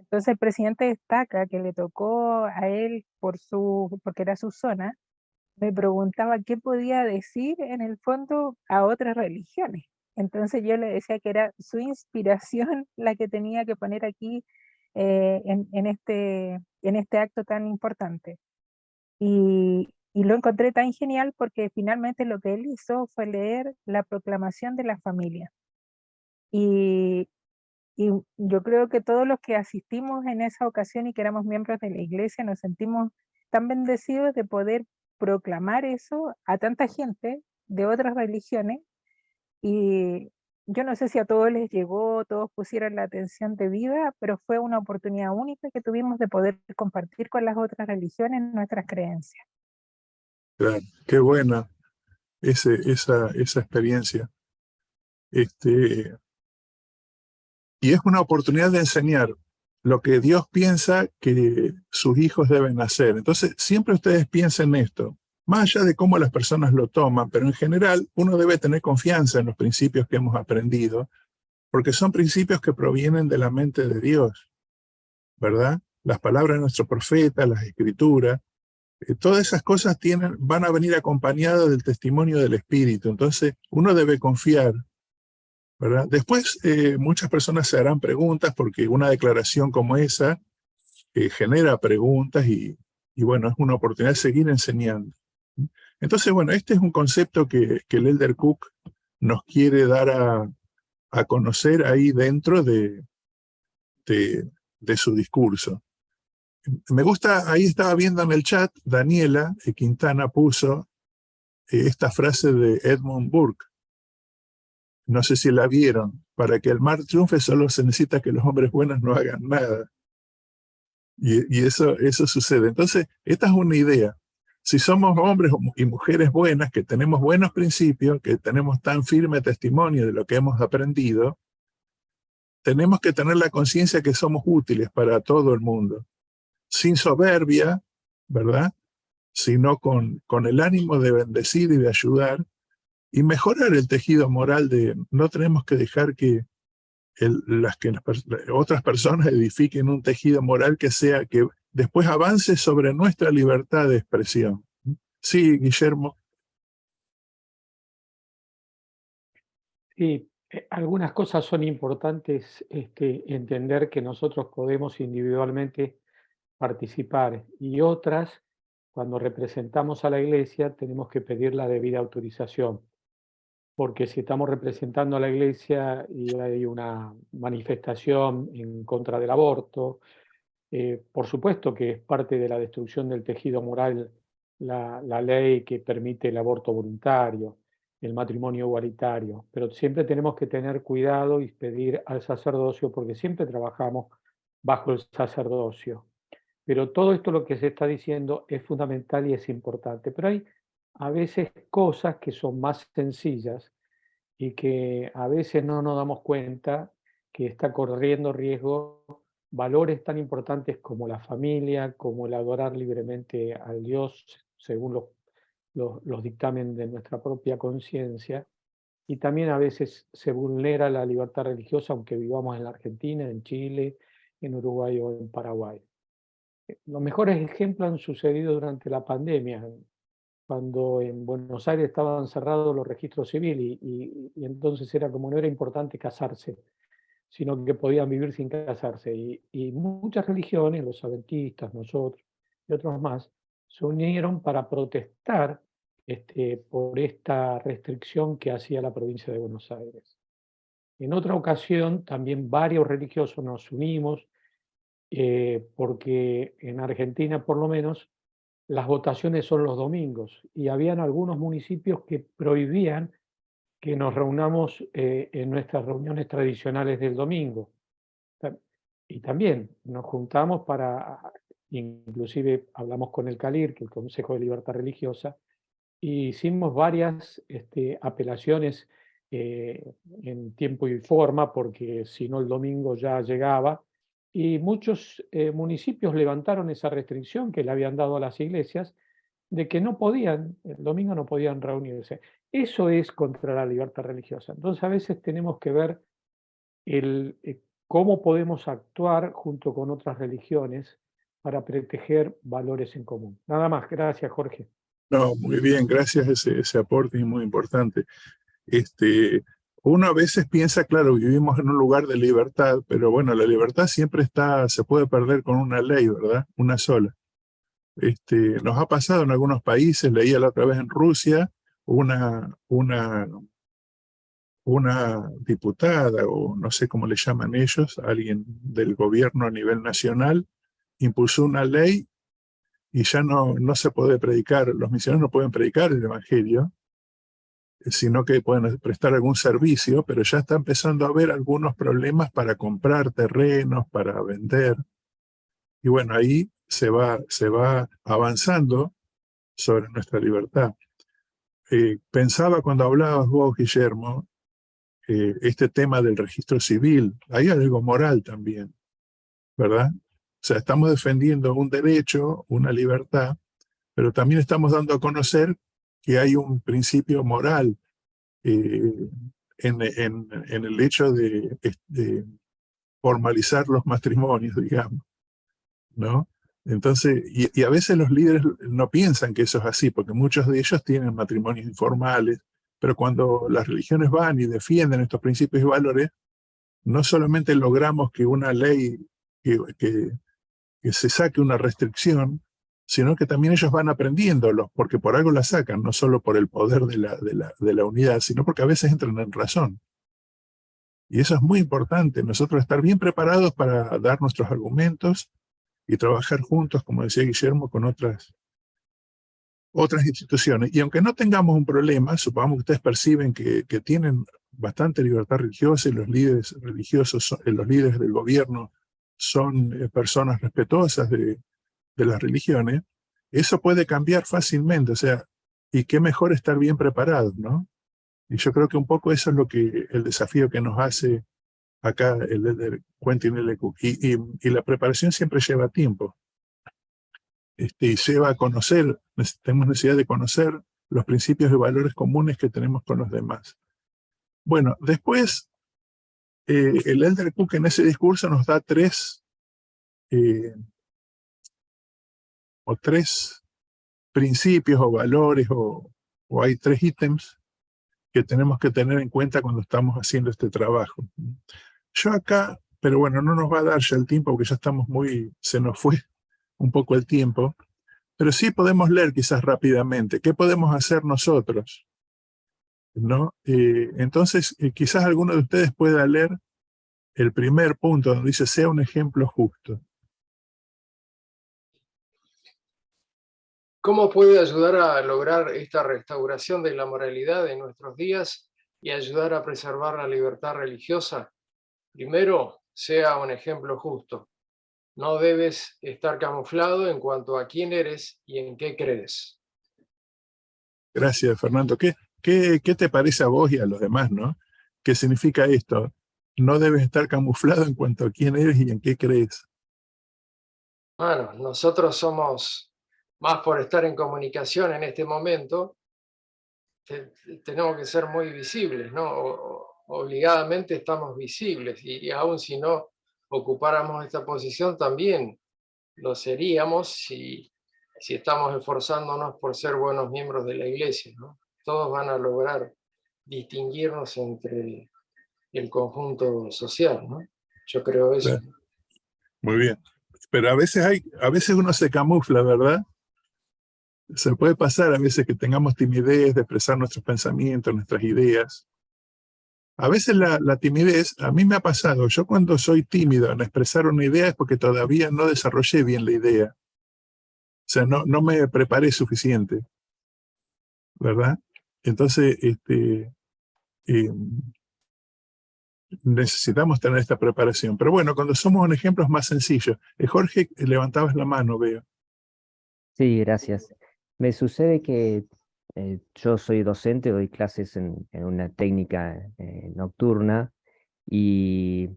Entonces el presidente destaca que le tocó a él porque era su zona, me preguntaba qué podía decir en el fondo a otras religiones. Entonces yo le decía que era su inspiración la que tenía que poner aquí en este acto tan importante. Y lo encontré tan genial porque finalmente lo que él hizo fue leer la proclamación de la familia. Y yo creo que todos los que asistimos en esa ocasión y que éramos miembros de la iglesia nos sentimos tan bendecidos de poder proclamar eso a tanta gente de otras religiones. Y yo no sé si a todos les llegó, todos pusieron la atención debida, pero fue una oportunidad única que tuvimos de poder compartir con las otras religiones nuestras creencias. Claro, qué buena esa experiencia. Y es una oportunidad de enseñar lo que Dios piensa que sus hijos deben hacer. Entonces, siempre ustedes piensen esto, más allá de cómo las personas lo toman, pero en general uno debe tener confianza en los principios que hemos aprendido, porque son principios que provienen de la mente de Dios, ¿verdad? Las palabras de nuestro profeta, las escrituras, todas esas cosas van a venir acompañadas del testimonio del Espíritu. Entonces, uno debe confiar, ¿verdad? Después, muchas personas se harán preguntas porque una declaración como esa genera preguntas y bueno, es una oportunidad de seguir enseñando. Entonces, bueno, este es un concepto que el Elder Cook nos quiere dar a conocer ahí dentro de su discurso. Me gusta, ahí estaba viendo en el chat, Daniela Quintana puso esta frase de Edmund Burke. No sé si la vieron. Para que el mal triunfe solo se necesita que los hombres buenos no hagan nada. Y eso sucede. Entonces, esta es una idea. Si somos hombres y mujeres buenas, que tenemos buenos principios, que tenemos tan firme testimonio de lo que hemos aprendido, tenemos que tener la conciencia que somos útiles para todo el mundo. Sin soberbia, ¿verdad? Sino con el ánimo de bendecir y de ayudar y mejorar el tejido moral de no tenemos que dejar que otras personas edifiquen un tejido moral que después avance sobre nuestra libertad de expresión. Sí, Guillermo. Sí, algunas cosas son importantes entender que nosotros podemos individualmente participar y otras, cuando representamos a la iglesia, tenemos que pedir la debida autorización. Porque si estamos representando a la iglesia y hay una manifestación en contra del aborto, por supuesto que es parte de la destrucción del tejido moral la ley que permite el aborto voluntario, el matrimonio igualitario, pero siempre tenemos que tener cuidado y pedir al sacerdocio porque siempre trabajamos bajo el sacerdocio. Pero todo esto lo que se está diciendo es fundamental y es importante, pero hay a veces cosas que son más sencillas y que a veces no nos damos cuenta que está corriendo riesgo valores tan importantes como la familia, como el adorar libremente al Dios según los dictámenes de nuestra propia conciencia, y también a veces se vulnera la libertad religiosa, aunque vivamos en la Argentina, en Chile, en Uruguay o en Paraguay. Los mejores ejemplos han sucedido durante la pandemia, cuando en Buenos Aires estaban cerrados los registros civiles y entonces era como no era importante casarse, sino que podían vivir sin casarse. Y muchas religiones, los adventistas, nosotros y otros más, se unieron para protestar por esta restricción que hacía la provincia de Buenos Aires. En otra ocasión, también varios religiosos nos unimos, porque en Argentina, por lo menos, las votaciones son los domingos y habían algunos municipios que prohibían que nos reunamos en nuestras reuniones tradicionales del domingo. Y también nos juntamos inclusive hablamos con el CALIR, que es el Consejo de Libertad Religiosa, y hicimos varias apelaciones en tiempo y forma, porque si no el domingo ya llegaba, y muchos municipios levantaron esa restricción que le habían dado a las iglesias, de que no podían, el domingo no podían reunirse. Eso es contra la libertad religiosa. Entonces a veces tenemos que ver cómo podemos actuar junto con otras religiones para proteger valores en común. Nada más, gracias Jorge. No, muy bien, gracias, ese aporte es muy importante. Uno a veces piensa, claro, vivimos en un lugar de libertad, pero bueno, la libertad siempre se puede perder con una ley, ¿verdad? Una sola. Nos ha pasado en algunos países, leía la otra vez en Rusia, una diputada, o no sé cómo le llaman ellos, alguien del gobierno a nivel nacional, impulsó una ley y ya no se puede predicar, los misioneros no pueden predicar el evangelio, sino que pueden prestar algún servicio, pero ya está empezando a haber algunos problemas para comprar terrenos, para vender. Y bueno, ahí se va avanzando sobre nuestra libertad. Pensaba cuando hablabas vos, Guillermo, este tema del registro civil, hay algo moral también, ¿verdad? O sea, estamos defendiendo un derecho, una libertad, pero también estamos dando a conocer que hay un principio moral en el hecho de formalizar los matrimonios, digamos, ¿no? Entonces, y a veces los líderes no piensan que eso es así, porque muchos de ellos tienen matrimonios informales, pero cuando las religiones van y defienden estos principios y valores, no solamente logramos que una ley, que se saque una restricción, sino que también ellos van aprendiéndolo, porque por algo la sacan, no solo por el poder de la unidad, sino porque a veces entran en razón. Y eso es muy importante, nosotros estar bien preparados para dar nuestros argumentos y trabajar juntos, como decía Guillermo, con otras instituciones. Y aunque no tengamos un problema, supongamos que ustedes perciben que tienen bastante libertad religiosa y los líderes religiosos, los líderes del gobierno son personas respetuosas de las religiones, eso puede cambiar fácilmente, o sea, y qué mejor estar bien preparados, ¿no? Y yo creo que un poco eso es el desafío que nos hace acá el Quentin L. Cook. Y la preparación siempre lleva tiempo. Y lleva a conocer, tenemos necesidad de conocer los principios y valores comunes que tenemos con los demás. Bueno, después, el Elder Cook en ese discurso nos da tres principios o valores, o hay tres ítems que tenemos que tener en cuenta cuando estamos haciendo este trabajo. Yo acá, pero bueno, no nos va a dar ya el tiempo porque ya estamos se nos fue un poco el tiempo, pero sí podemos leer quizás rápidamente. ¿Qué podemos hacer nosotros? ¿No? Entonces, quizás alguno de ustedes pueda leer el primer punto donde dice, sea un ejemplo justo. ¿Cómo puede ayudar a lograr esta restauración de la moralidad en nuestros días y ayudar a preservar la libertad religiosa? Primero, sea un ejemplo justo. No debes estar camuflado en cuanto a quién eres y en qué crees. Gracias, Fernando. ¿Qué te parece a vos y a los demás, no? ¿Qué significa esto? No debes estar camuflado en cuanto a quién eres y en qué crees. Bueno, nosotros somos, más por estar en comunicación en este momento, tenemos que ser muy visibles, ¿no? Obligadamente estamos visibles, y aún si no ocupáramos esta posición, también lo seríamos si estamos esforzándonos por ser buenos miembros de la Iglesia, ¿no? Todos van a lograr distinguirnos entre el conjunto social, ¿no? Yo creo eso. Claro. Muy bien. Pero a veces uno se camufla, ¿verdad? Se puede pasar a veces que tengamos timidez de expresar nuestros pensamientos, nuestras ideas. A veces la timidez, a mí me ha pasado, yo cuando soy tímido en expresar una idea es porque todavía no desarrollé bien la idea. O sea, no me preparé suficiente, ¿verdad? Entonces, necesitamos tener esta preparación. Pero bueno, cuando somos un ejemplo es más sencillo. Jorge, levantabas la mano, veo. Sí, gracias. Me sucede que yo soy docente, doy clases en una técnica nocturna y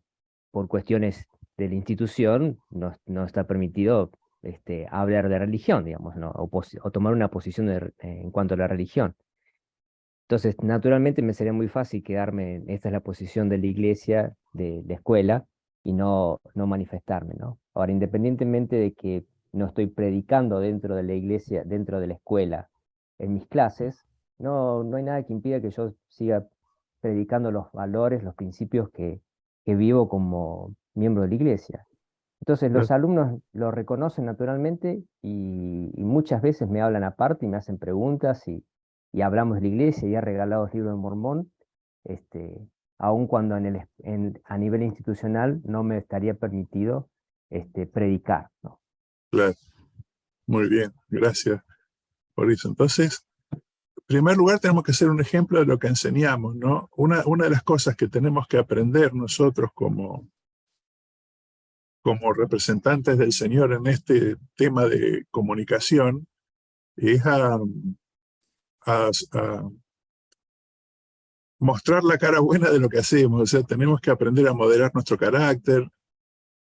por cuestiones de la institución no está permitido hablar de religión, digamos, ¿no? o tomar una posición en cuanto a la religión. Entonces, naturalmente me sería muy fácil quedarme, esta es la posición de la iglesia, de la escuela, y no manifestarme, ¿no? Ahora, independientemente de que no estoy predicando dentro de la iglesia, dentro de la escuela, en mis clases, no hay nada que impida que yo siga predicando los valores, los principios que vivo como miembro de la iglesia. Entonces los alumnos lo reconocen naturalmente y muchas veces me hablan aparte y me hacen preguntas y hablamos de la iglesia y he regalado el libro de Mormón, aun cuando a nivel institucional no me estaría permitido predicar, ¿no? Claro. Muy bien, gracias por eso. Entonces, en primer lugar tenemos que ser un ejemplo de lo que enseñamos, ¿no? Una de las cosas que tenemos que aprender nosotros como representantes del Señor en este tema de comunicación es a mostrar la cara buena de lo que hacemos. O sea, tenemos que aprender a moderar nuestro carácter,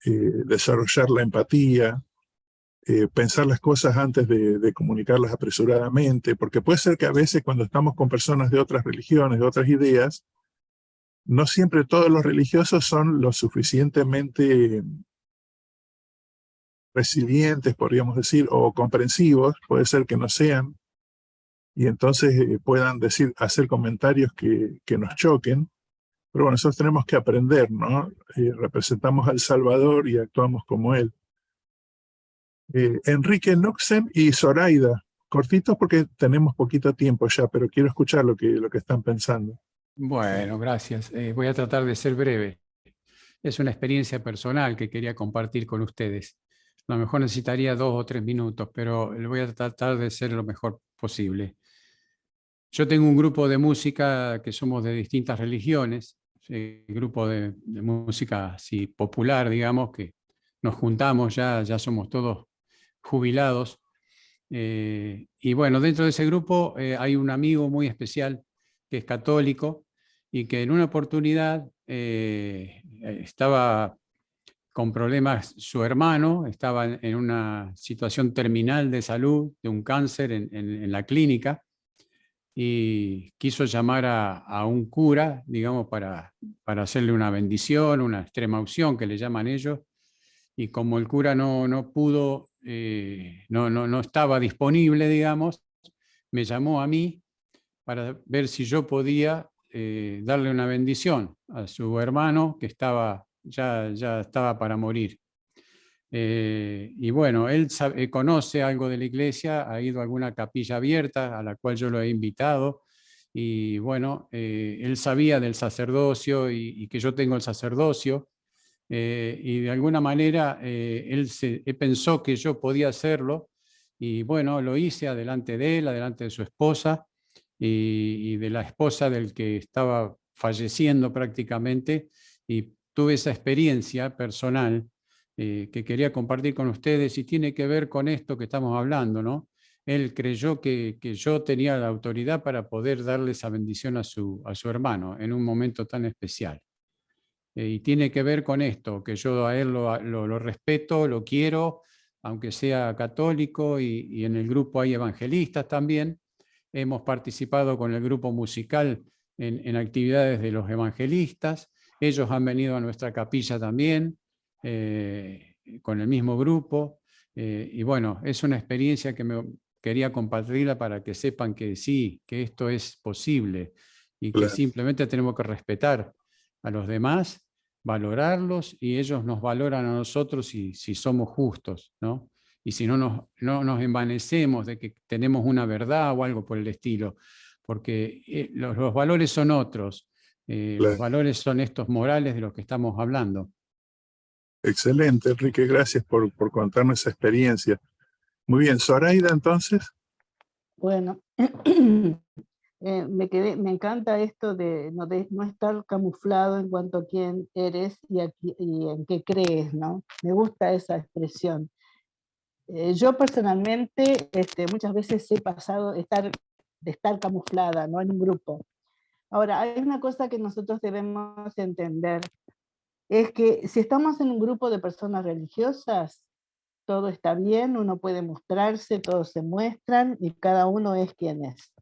desarrollar la empatía, pensar las cosas antes de comunicarlas apresuradamente, porque puede ser que a veces cuando estamos con personas de otras religiones, de otras ideas, no siempre todos los religiosos son lo suficientemente resilientes, podríamos decir, o comprensivos, puede ser que no sean, y entonces puedan hacer comentarios que nos choquen. Pero bueno, nosotros tenemos que aprender, ¿no? Representamos al Salvador y actuamos como Él. Enrique Noxen y Zoraida, cortitos porque tenemos poquito tiempo ya, pero quiero escuchar lo que están pensando. Bueno, gracias. Voy a tratar de ser breve. Es una experiencia personal que quería compartir con ustedes. A lo mejor necesitaría 2 o 3 minutos, pero voy a tratar de ser lo mejor posible. Yo tengo un grupo de música que somos de distintas religiones, grupo de música así, popular, digamos, que nos juntamos, ya somos todos jubilados. Y bueno, dentro de ese grupo hay un amigo muy especial que es católico y que en una oportunidad estaba con problemas, su hermano estaba en una situación terminal de salud, de un cáncer en la clínica, y quiso llamar a un cura, digamos, para hacerle una bendición, una extrema unción que le llaman ellos, y como el cura no pudo, no estaba disponible, digamos, me llamó a mí para ver si yo podía darle una bendición a su hermano que ya estaba para morir. Y bueno, él conoce algo de la iglesia, ha ido a alguna capilla abierta a la cual yo lo he invitado, y bueno, él sabía del sacerdocio y que yo tengo el sacerdocio, y de alguna manera él pensó que yo podía hacerlo, y bueno, lo hice adelante de él, adelante de su esposa, y de la esposa del que estaba falleciendo prácticamente, y tuve esa experiencia personal que quería compartir con ustedes y tiene que ver con esto que estamos hablando, ¿no? Él creyó que yo tenía la autoridad para poder darle esa bendición a su hermano en un momento tan especial. Y tiene que ver con esto, que yo a él lo respeto, lo quiero, aunque sea católico, y en el grupo hay evangelistas también. Hemos participado con el grupo musical en actividades de los evangelistas. Ellos han venido a nuestra capilla también, con el mismo grupo. Y bueno, es una experiencia que me quería compartirla para que sepan que sí, que esto es posible y que simplemente tenemos que respetar a los demás, valorarlos, y ellos nos valoran a nosotros si somos justos, ¿no? Y si no nos envanecemos de que tenemos una verdad o algo por el estilo, porque los valores son otros, los valores son estos morales de los que estamos hablando. Excelente, Enrique, gracias por contarnos esa experiencia. Muy bien, Zoraida, entonces. Bueno, me encanta esto de no estar camuflado en cuanto a quién eres y en qué crees, ¿no? Me gusta esa expresión. Yo personalmente muchas veces he pasado de estar camuflada, ¿no? En un grupo. Ahora, hay una cosa que nosotros debemos entender, es que si estamos en un grupo de personas religiosas, todo está bien, uno puede mostrarse, todos se muestran y cada uno es quien es.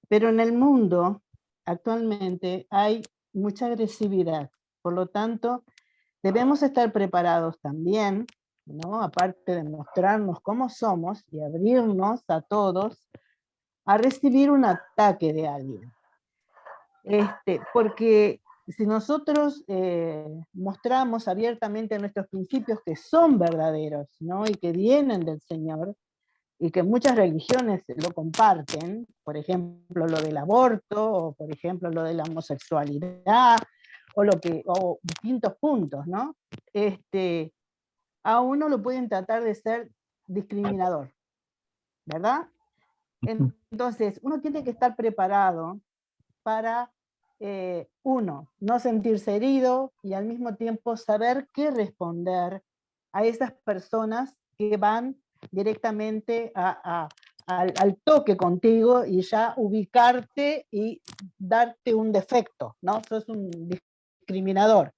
Pero en el mundo actualmente hay mucha agresividad, por lo tanto, debemos estar preparados también, ¿no? Aparte de mostrarnos cómo somos y abrirnos a todos, a recibir un ataque de alguien. Porque si nosotros mostramos abiertamente nuestros principios que son verdaderos, ¿no? Y que vienen del Señor, y que muchas religiones lo comparten, por ejemplo lo del aborto, o por ejemplo lo de la homosexualidad, o distintos puntos, ¿no? A uno lo pueden tratar de ser discriminador, ¿verdad? Entonces, uno tiene que estar preparado para, uno, no sentirse herido y al mismo tiempo saber qué responder a esas personas que van directamente al toque contigo y ya ubicarte y darte un defecto, ¿no? Sos un discriminador.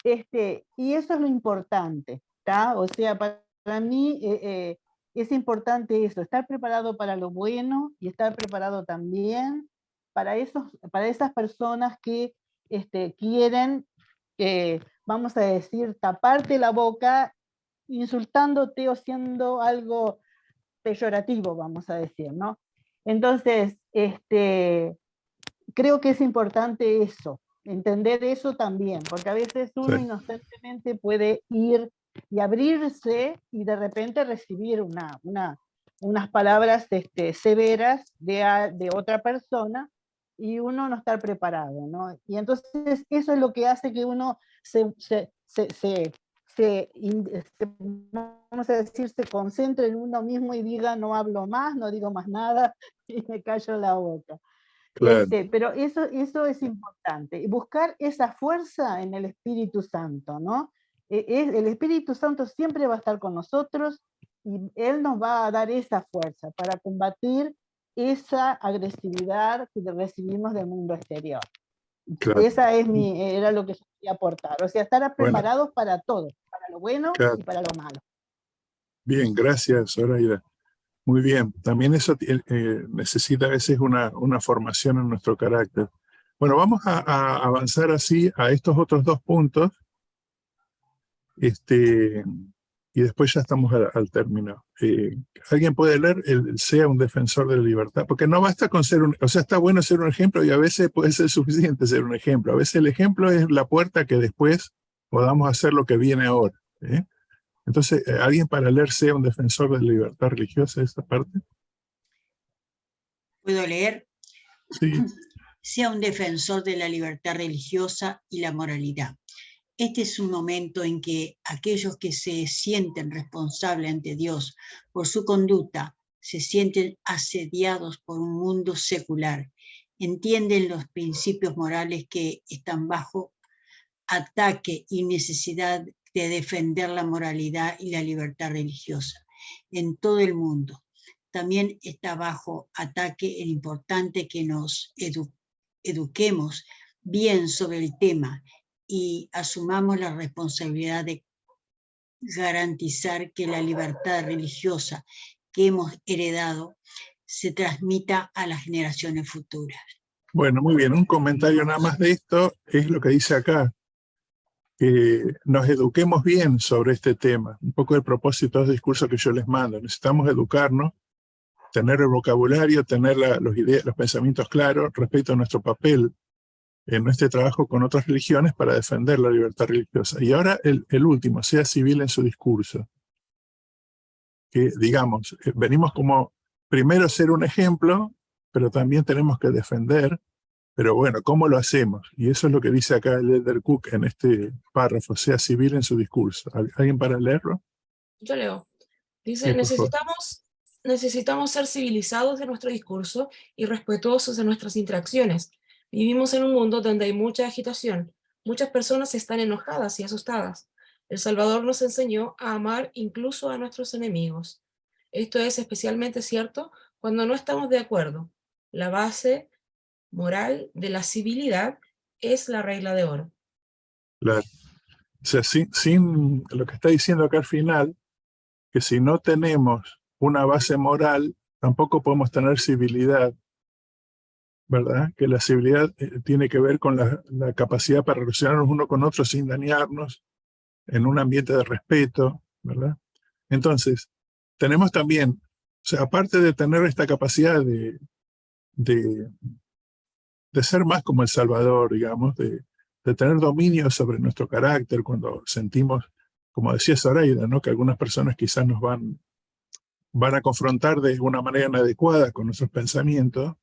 Y eso es lo importante, ¿tá? O sea, para mí es importante eso, estar preparado para lo bueno y estar preparado también para esas personas que quieren, vamos a decir, taparte la boca insultándote o siendo algo peyorativo, vamos a decir, ¿no? Entonces, creo que es importante eso, entender eso también, porque a veces uno inocentemente puede ir y abrirse y de repente recibir unas palabras severas de otra persona y uno no estar preparado, ¿no? Y entonces eso es lo que hace que uno vamos a decir, se concentre en uno mismo y diga, no hablo más, no digo más nada y me callo la boca. Claro. Pero eso es importante, y buscar esa fuerza en el Espíritu Santo, ¿no? El Espíritu Santo siempre va a estar con nosotros y Él nos va a dar esa fuerza para combatir esa agresividad que recibimos del mundo exterior. Claro. Esa era lo que yo quería aportar, o sea, estar preparados para todo, para lo bueno y para lo malo. Bien, gracias, Zoraida. Muy bien, también eso necesita a veces una formación en nuestro carácter. Bueno, vamos a avanzar así a estos otros dos puntos, y después ya estamos al término. ¿Alguien puede leer el sea un defensor de la libertad? Porque no basta con ser o sea, está bueno ser un ejemplo y a veces puede ser suficiente ser un ejemplo. A veces el ejemplo es la puerta que después podamos hacer lo que viene ahora. Entonces, ¿alguien para leer sea un defensor de la libertad religiosa, esta parte? ¿Puedo leer? Sí. Sea un defensor de la libertad religiosa y la moralidad. Este es un momento en que aquellos que se sienten responsables ante Dios por su conducta se sienten asediados por un mundo secular, entienden los principios morales que están bajo ataque y necesidad de defender la moralidad y la libertad religiosa en todo el mundo. También está bajo ataque el importante que nos eduquemos bien sobre el tema y asumamos la responsabilidad de garantizar que la libertad religiosa que hemos heredado se transmita a las generaciones futuras. Bueno, muy bien, un comentario nada más de esto es lo que dice acá, que nos eduquemos bien sobre este tema, un poco el propósito del discurso que yo les mando. Necesitamos educarnos, tener el vocabulario, tener los pensamientos claros respecto a nuestro papel en este trabajo con otras religiones para defender la libertad religiosa. Y ahora el último, sea civil en su discurso. Que digamos, venimos como primero ser un ejemplo, pero también tenemos que defender, pero bueno, ¿cómo lo hacemos? Y eso es lo que dice acá el Elder Cook en este párrafo, sea civil en su discurso. ¿Alguien para leerlo? Yo leo. Dice, necesitamos ser civilizados en nuestro discurso y respetuosos en nuestras interacciones. Vivimos en un mundo donde hay mucha agitación. Muchas personas están enojadas y asustadas. El Salvador nos enseñó a amar incluso a nuestros enemigos. Esto es especialmente cierto cuando no estamos de acuerdo. La base moral de la civilidad es la regla de oro. Claro. O sea, sin lo que está diciendo acá al final, que si no tenemos una base moral, tampoco podemos tener civilidad, ¿verdad? Que la civilidad tiene que ver con la capacidad para relacionarnos uno con otro sin dañarnos, en un ambiente de respeto, ¿verdad? Entonces, tenemos también, o sea, aparte de tener esta capacidad de ser más como El Salvador, digamos, de tener dominio sobre nuestro carácter cuando sentimos, como decía Zoraida, ¿no? Que algunas personas quizás nos van a confrontar de una manera inadecuada con nuestros pensamientos.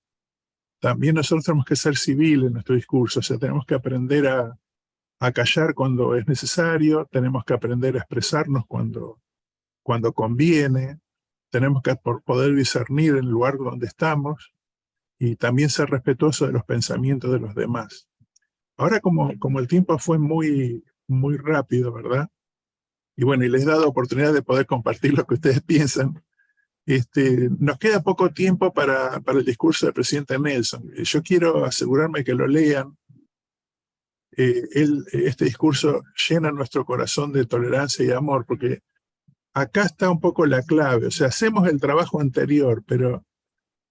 También nosotros tenemos que ser civiles en nuestro discurso, o sea, tenemos que aprender a callar cuando es necesario, tenemos que aprender a expresarnos cuando conviene, tenemos que poder discernir el lugar donde estamos y también ser respetuosos de los pensamientos de los demás. Ahora, como el tiempo fue muy, muy rápido, ¿verdad? Y bueno, y les he dado oportunidad de poder compartir lo que ustedes piensan. Nos queda poco tiempo para el discurso del presidente Nelson. Yo quiero asegurarme que lo lean. Este discurso llena nuestro corazón de tolerancia y amor, porque acá está un poco la clave. O sea, hacemos el trabajo anterior, pero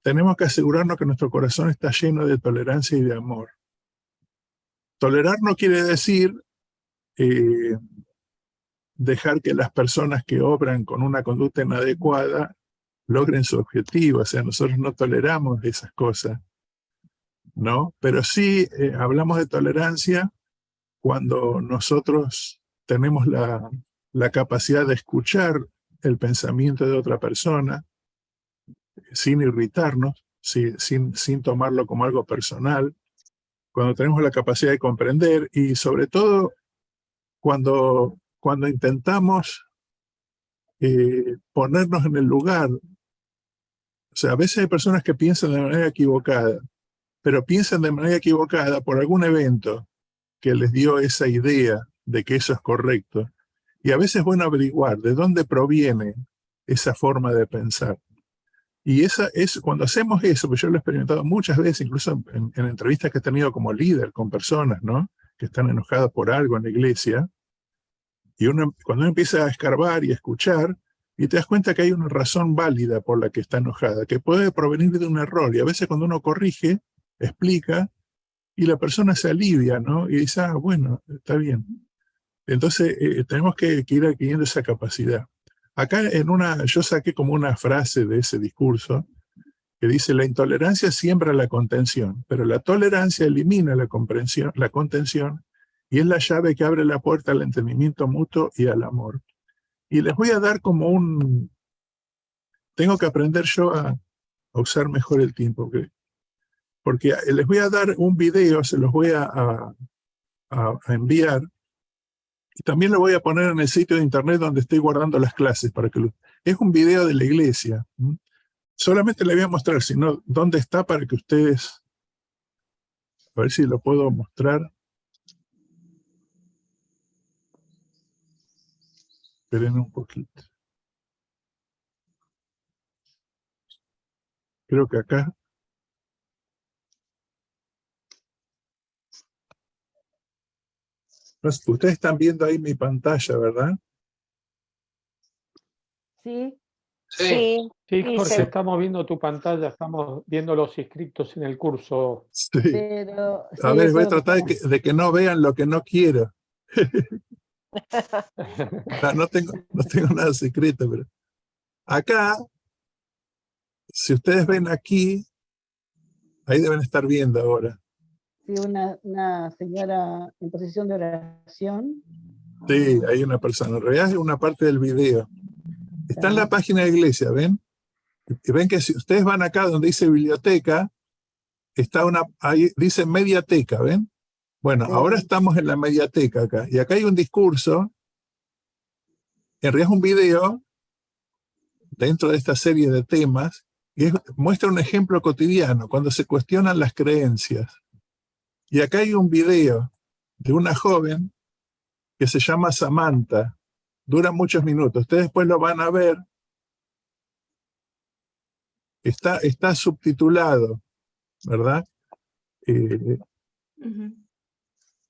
tenemos que asegurarnos que nuestro corazón está lleno de tolerancia y de amor. Tolerar no quiere decir dejar que las personas que obran con una conducta inadecuada logren su objetivo. O sea, nosotros no toleramos esas cosas, ¿no? Pero sí hablamos de tolerancia cuando nosotros tenemos la capacidad de escuchar el pensamiento de otra persona sin irritarnos, sin tomarlo como algo personal, cuando tenemos la capacidad de comprender y sobre todo cuando intentamos ponernos en el lugar. O sea, a veces hay personas que piensan de manera equivocada, pero piensan de manera equivocada por algún evento que les dio esa idea de que eso es correcto. Y a veces es bueno averiguar de dónde proviene esa forma de pensar. Y cuando hacemos eso, pues yo lo he experimentado muchas veces, incluso en entrevistas que he tenido como líder con personas, ¿no? Que están enojadas por algo en la iglesia, y cuando uno empieza a escarbar y a escuchar, y te das cuenta que hay una razón válida por la que está enojada, que puede provenir de un error, y a veces cuando uno corrige, explica, y la persona se alivia, ¿no? Y dice, ah, bueno, está bien. Entonces, tenemos que ir adquiriendo esa capacidad. Acá yo saqué como una frase de ese discurso que dice, la intolerancia siembra la contención, pero la tolerancia elimina la contención y es la llave que abre la puerta al entendimiento mutuo y al amor. Y les voy a dar como tengo que aprender yo a usar mejor el tiempo, porque les voy a dar un video, se los voy a enviar, y también lo voy a poner en el sitio de internet donde estoy guardando las clases. Es un video de la iglesia. Solamente le voy a mostrar, sino dónde está para que ustedes... A ver si lo puedo mostrar. Esperen un poquito. Creo que acá... Ustedes están viendo ahí mi pantalla, ¿verdad? Sí. Sí. Sí, Jorge, estamos viendo tu pantalla, estamos viendo los inscritos en el curso. Sí. Pero, a ver, voy a tratar de que no vean lo que no quiero. No tengo nada secreto, pero acá, si ustedes ven aquí, ahí deben estar viendo ahora. Sí, una señora en posición de oración. Sí, hay una persona. En realidad es una parte del video. Está en la página de la iglesia, ¿ven? Y ven que si ustedes van acá donde dice biblioteca, ahí dice mediateca, ¿ven? Bueno, ahora estamos en la mediateca acá. Y acá hay un discurso, en realidad es un video dentro de esta serie de temas, y muestra un ejemplo cotidiano, cuando se cuestionan las creencias. Y acá hay un video de una joven que se llama Samantha. Dura muchos minutos. Ustedes después lo van a ver. Está subtitulado, ¿verdad?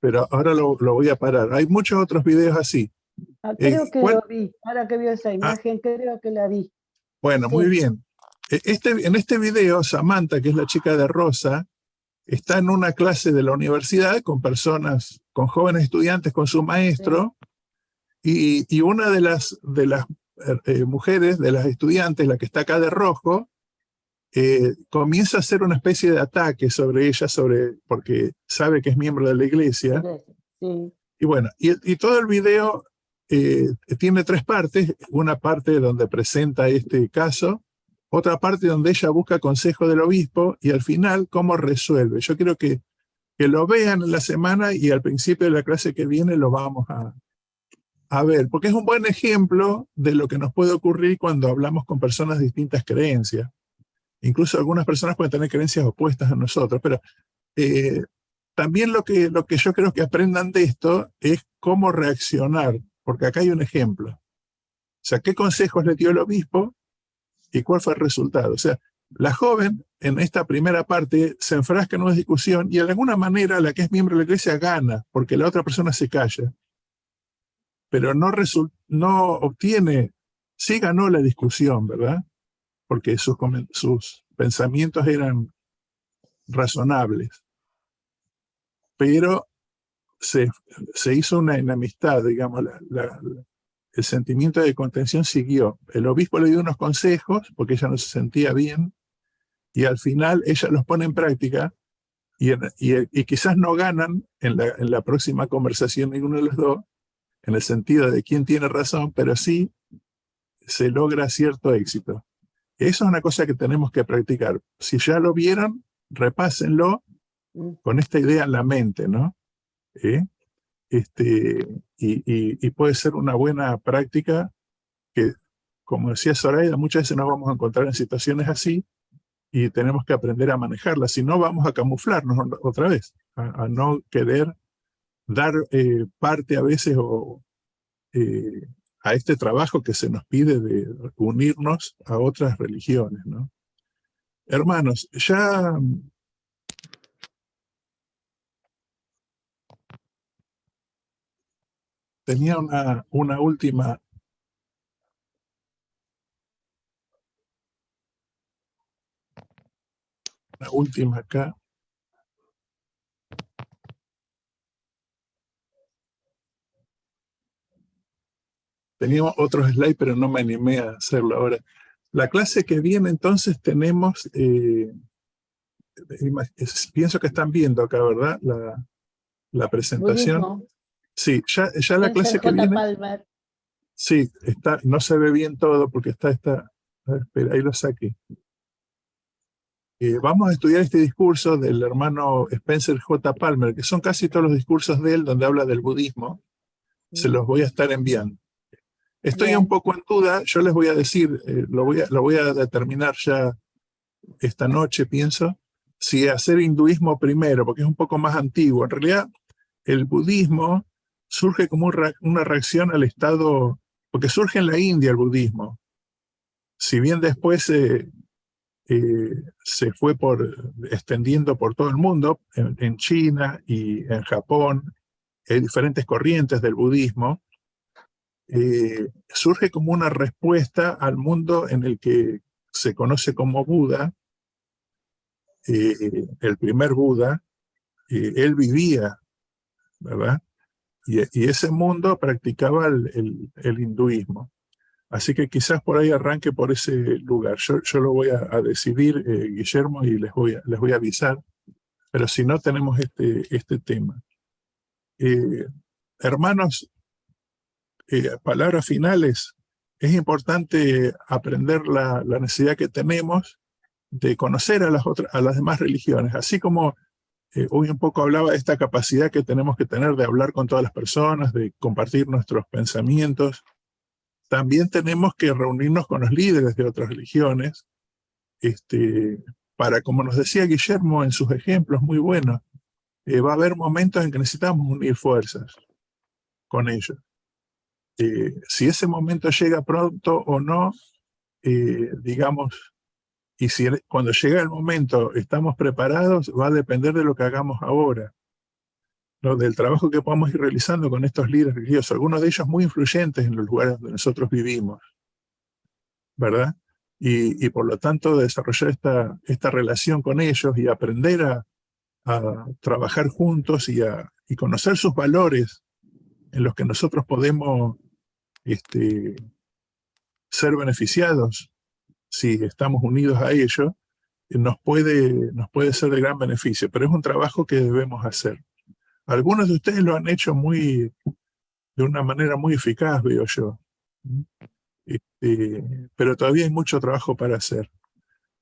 Pero ahora lo voy a parar. Hay muchos otros videos así. Creo que lo vi. Ahora que veo esa imagen, creo que la vi. Bueno, sí. Muy bien. En este video, Samantha, que es la chica de rosa, está en una clase de la universidad con personas, con jóvenes estudiantes, con su maestro, Y una de las mujeres, de las estudiantes, la que está acá de rojo, comienza a hacer una especie de ataque sobre ella, porque sabe que es miembro de la iglesia. Sí. Y bueno, y todo el video tiene 3 partes. Una parte donde presenta este caso, otra parte donde ella busca consejo del obispo, y al final cómo resuelve. Yo quiero que lo vean en la semana, y al principio de la clase que viene lo vamos a ver, porque es un buen ejemplo de lo que nos puede ocurrir cuando hablamos con personas de distintas creencias. Incluso algunas personas pueden tener creencias opuestas a nosotros, pero también lo que yo creo que aprendan de esto es cómo reaccionar, porque acá hay un ejemplo. O sea, ¿qué consejos le dio el obispo y cuál fue el resultado? O sea, la joven en esta primera parte se enfrasca en una discusión y de alguna manera la que es miembro de la iglesia gana, porque la otra persona se calla. Pero no obtiene, sí ganó la discusión, ¿verdad? Porque sus pensamientos eran razonables. Pero se hizo una enemistad, digamos, el sentimiento de contención siguió. El obispo le dio unos consejos, porque ella no se sentía bien, y al final ella los pone en práctica, y quizás no ganan en la próxima conversación ninguno de los dos, en el sentido de quién tiene razón, pero sí se logra cierto éxito. Eso es una cosa que tenemos que practicar. Si ya lo vieron, repásenlo con esta idea en la mente, ¿no? Y puede ser una buena práctica que, como decía Zoraida, muchas veces nos vamos a encontrar en situaciones así y tenemos que aprender a manejarlas. Si no, vamos a camuflarnos otra vez, a no querer dar parte a veces a este trabajo que se nos pide de unirnos a otras religiones, ¿no? Hermanos, ya tenía una última acá. Teníamos otros slides, pero no me animé a hacerlo ahora. La clase que viene, entonces, tenemos, pienso que están viendo acá, ¿verdad? La presentación. Budismo. Sí, ya la clase que viene. Palmer. Sí, no se ve bien todo porque está esta. A ver, espera, ahí lo saqué. Vamos a estudiar este discurso del hermano Spencer J. Palmer, que son casi todos los discursos de él donde habla del budismo. Se los voy a estar enviando. Estoy un poco en duda, yo les voy a decir, lo voy a determinar ya esta noche, pienso, si hacer hinduismo primero, porque es un poco más antiguo. En realidad, el budismo surge como una reacción al estado, porque surge en la India el budismo. Si bien después se fue extendiendo por todo el mundo, en China y en Japón, hay diferentes corrientes del budismo. Surge como una respuesta al mundo en el que se conoce como Buda, el primer Buda. Él vivía, ¿verdad? Y ese mundo practicaba el hinduismo. Así que quizás por ahí arranque por ese lugar. Yo lo voy a decidir, Guillermo, y les voy a avisar. Pero si no, tenemos este tema. Hermanos, palabras finales. Es importante aprender la necesidad que tenemos de conocer a las demás religiones, así como hoy un poco hablaba de esta capacidad que tenemos que tener de hablar con todas las personas, de compartir nuestros pensamientos. También tenemos que reunirnos con los líderes de otras religiones, para, como nos decía Guillermo en sus ejemplos muy buenos, va a haber momentos en que necesitamos unir fuerzas con ellos. Si ese momento llega pronto o no, digamos, y si cuando llega el momento estamos preparados, va a depender de lo que hagamos ahora, ¿no? Del trabajo que podamos ir realizando con estos líderes religiosos, algunos de ellos muy influyentes en los lugares donde nosotros vivimos, ¿verdad? Y por lo tanto desarrollar esta relación con ellos y aprender a trabajar juntos y conocer sus valores en los que nosotros podemos ser beneficiados, si estamos unidos a ello, nos puede ser de gran beneficio, pero es un trabajo que debemos hacer. Algunos de ustedes lo han hecho de una manera muy eficaz, veo yo. Pero todavía hay mucho trabajo para hacer.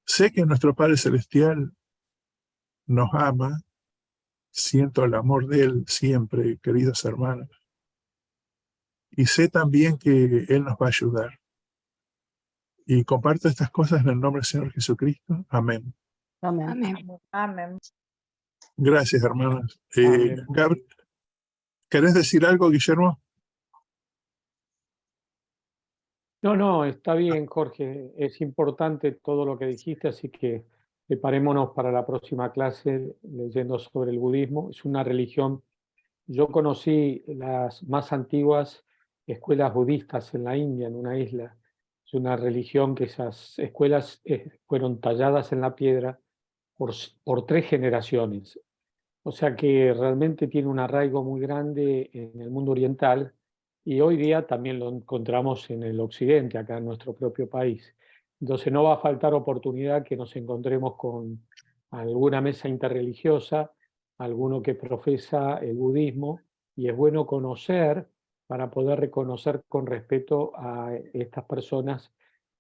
Sé que nuestro Padre Celestial nos ama, siento el amor de Él siempre, queridos hermanos. Y sé también que Él nos va a ayudar. Y comparto estas cosas en el nombre del Señor Jesucristo. Amén. Amén. Amén. Amén. Gracias, hermanos. Amén. ¿Querés decir algo, Guillermo? No, está bien, Jorge. Es importante todo lo que dijiste, así que preparémonos para la próxima clase leyendo sobre el budismo. Es una religión. Yo conocí las más antiguas escuelas budistas en la India, en una isla. Es una religión que esas escuelas fueron talladas en la piedra por 3 generaciones. O sea que realmente tiene un arraigo muy grande en el mundo oriental y hoy día también lo encontramos en el occidente, acá en nuestro propio país. Entonces no va a faltar oportunidad que nos encontremos con alguna mesa interreligiosa, alguno que profesa el budismo, y es bueno conocer para poder reconocer con respeto a estas personas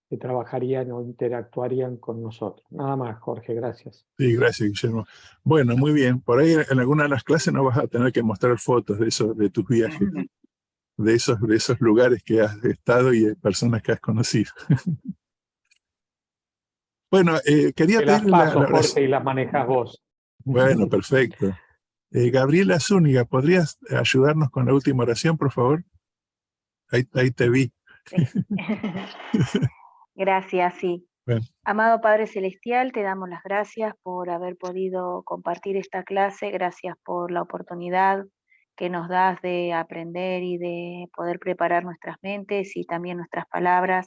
que trabajarían o interactuarían con nosotros. Nada más, Jorge, gracias. Sí, gracias, Guillermo. Bueno, muy bien. Por ahí en alguna de las clases nos vas a tener que mostrar fotos de tus viajes, de esos lugares que has estado y de personas que has conocido. Bueno, quería Te las pedirle paso, la Jorge, y las manejas vos. Bueno, perfecto. Gabriela Zúñiga, ¿podrías ayudarnos con la última oración, por favor? Ahí te vi. Gracias, sí. Bueno, Amado Padre Celestial, te damos las gracias por haber podido compartir esta clase, gracias por la oportunidad que nos das de aprender y de poder preparar nuestras mentes y también nuestras palabras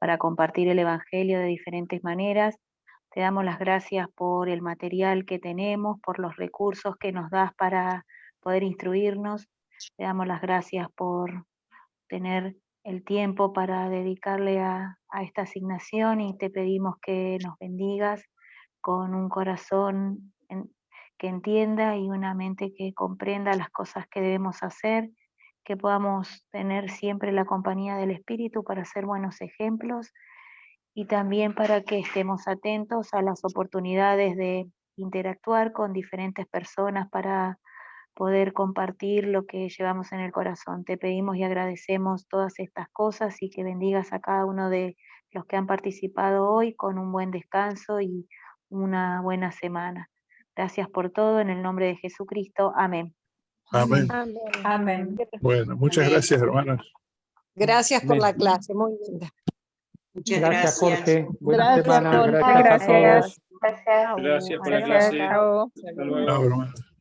para compartir el Evangelio de diferentes maneras. Te damos las gracias por el material que tenemos, por los recursos que nos das para poder instruirnos. Te damos las gracias por tener el tiempo para dedicarle a esta asignación y te pedimos que nos bendigas con un corazón que entienda y una mente que comprenda las cosas que debemos hacer, que podamos tener siempre la compañía del Espíritu para ser buenos ejemplos y también para que estemos atentos a las oportunidades de interactuar con diferentes personas para poder compartir lo que llevamos en el corazón. Te pedimos y agradecemos todas estas cosas y que bendigas a cada uno de los que han participado hoy con un buen descanso y una buena semana. Gracias por todo, en el nombre de Jesucristo. Amén. amén. Amén. Bueno, muchas Amén. gracias, hermanos. Gracias por Amén. la clase, muy linda. Muchas Gracias, gracias. Jorge. Buena Gracias, semana. Jorge. Gracias a Gracias. todos. Gracias. Gracias por la Gracias, clase. chao. Hasta luego. Chao, hermanos.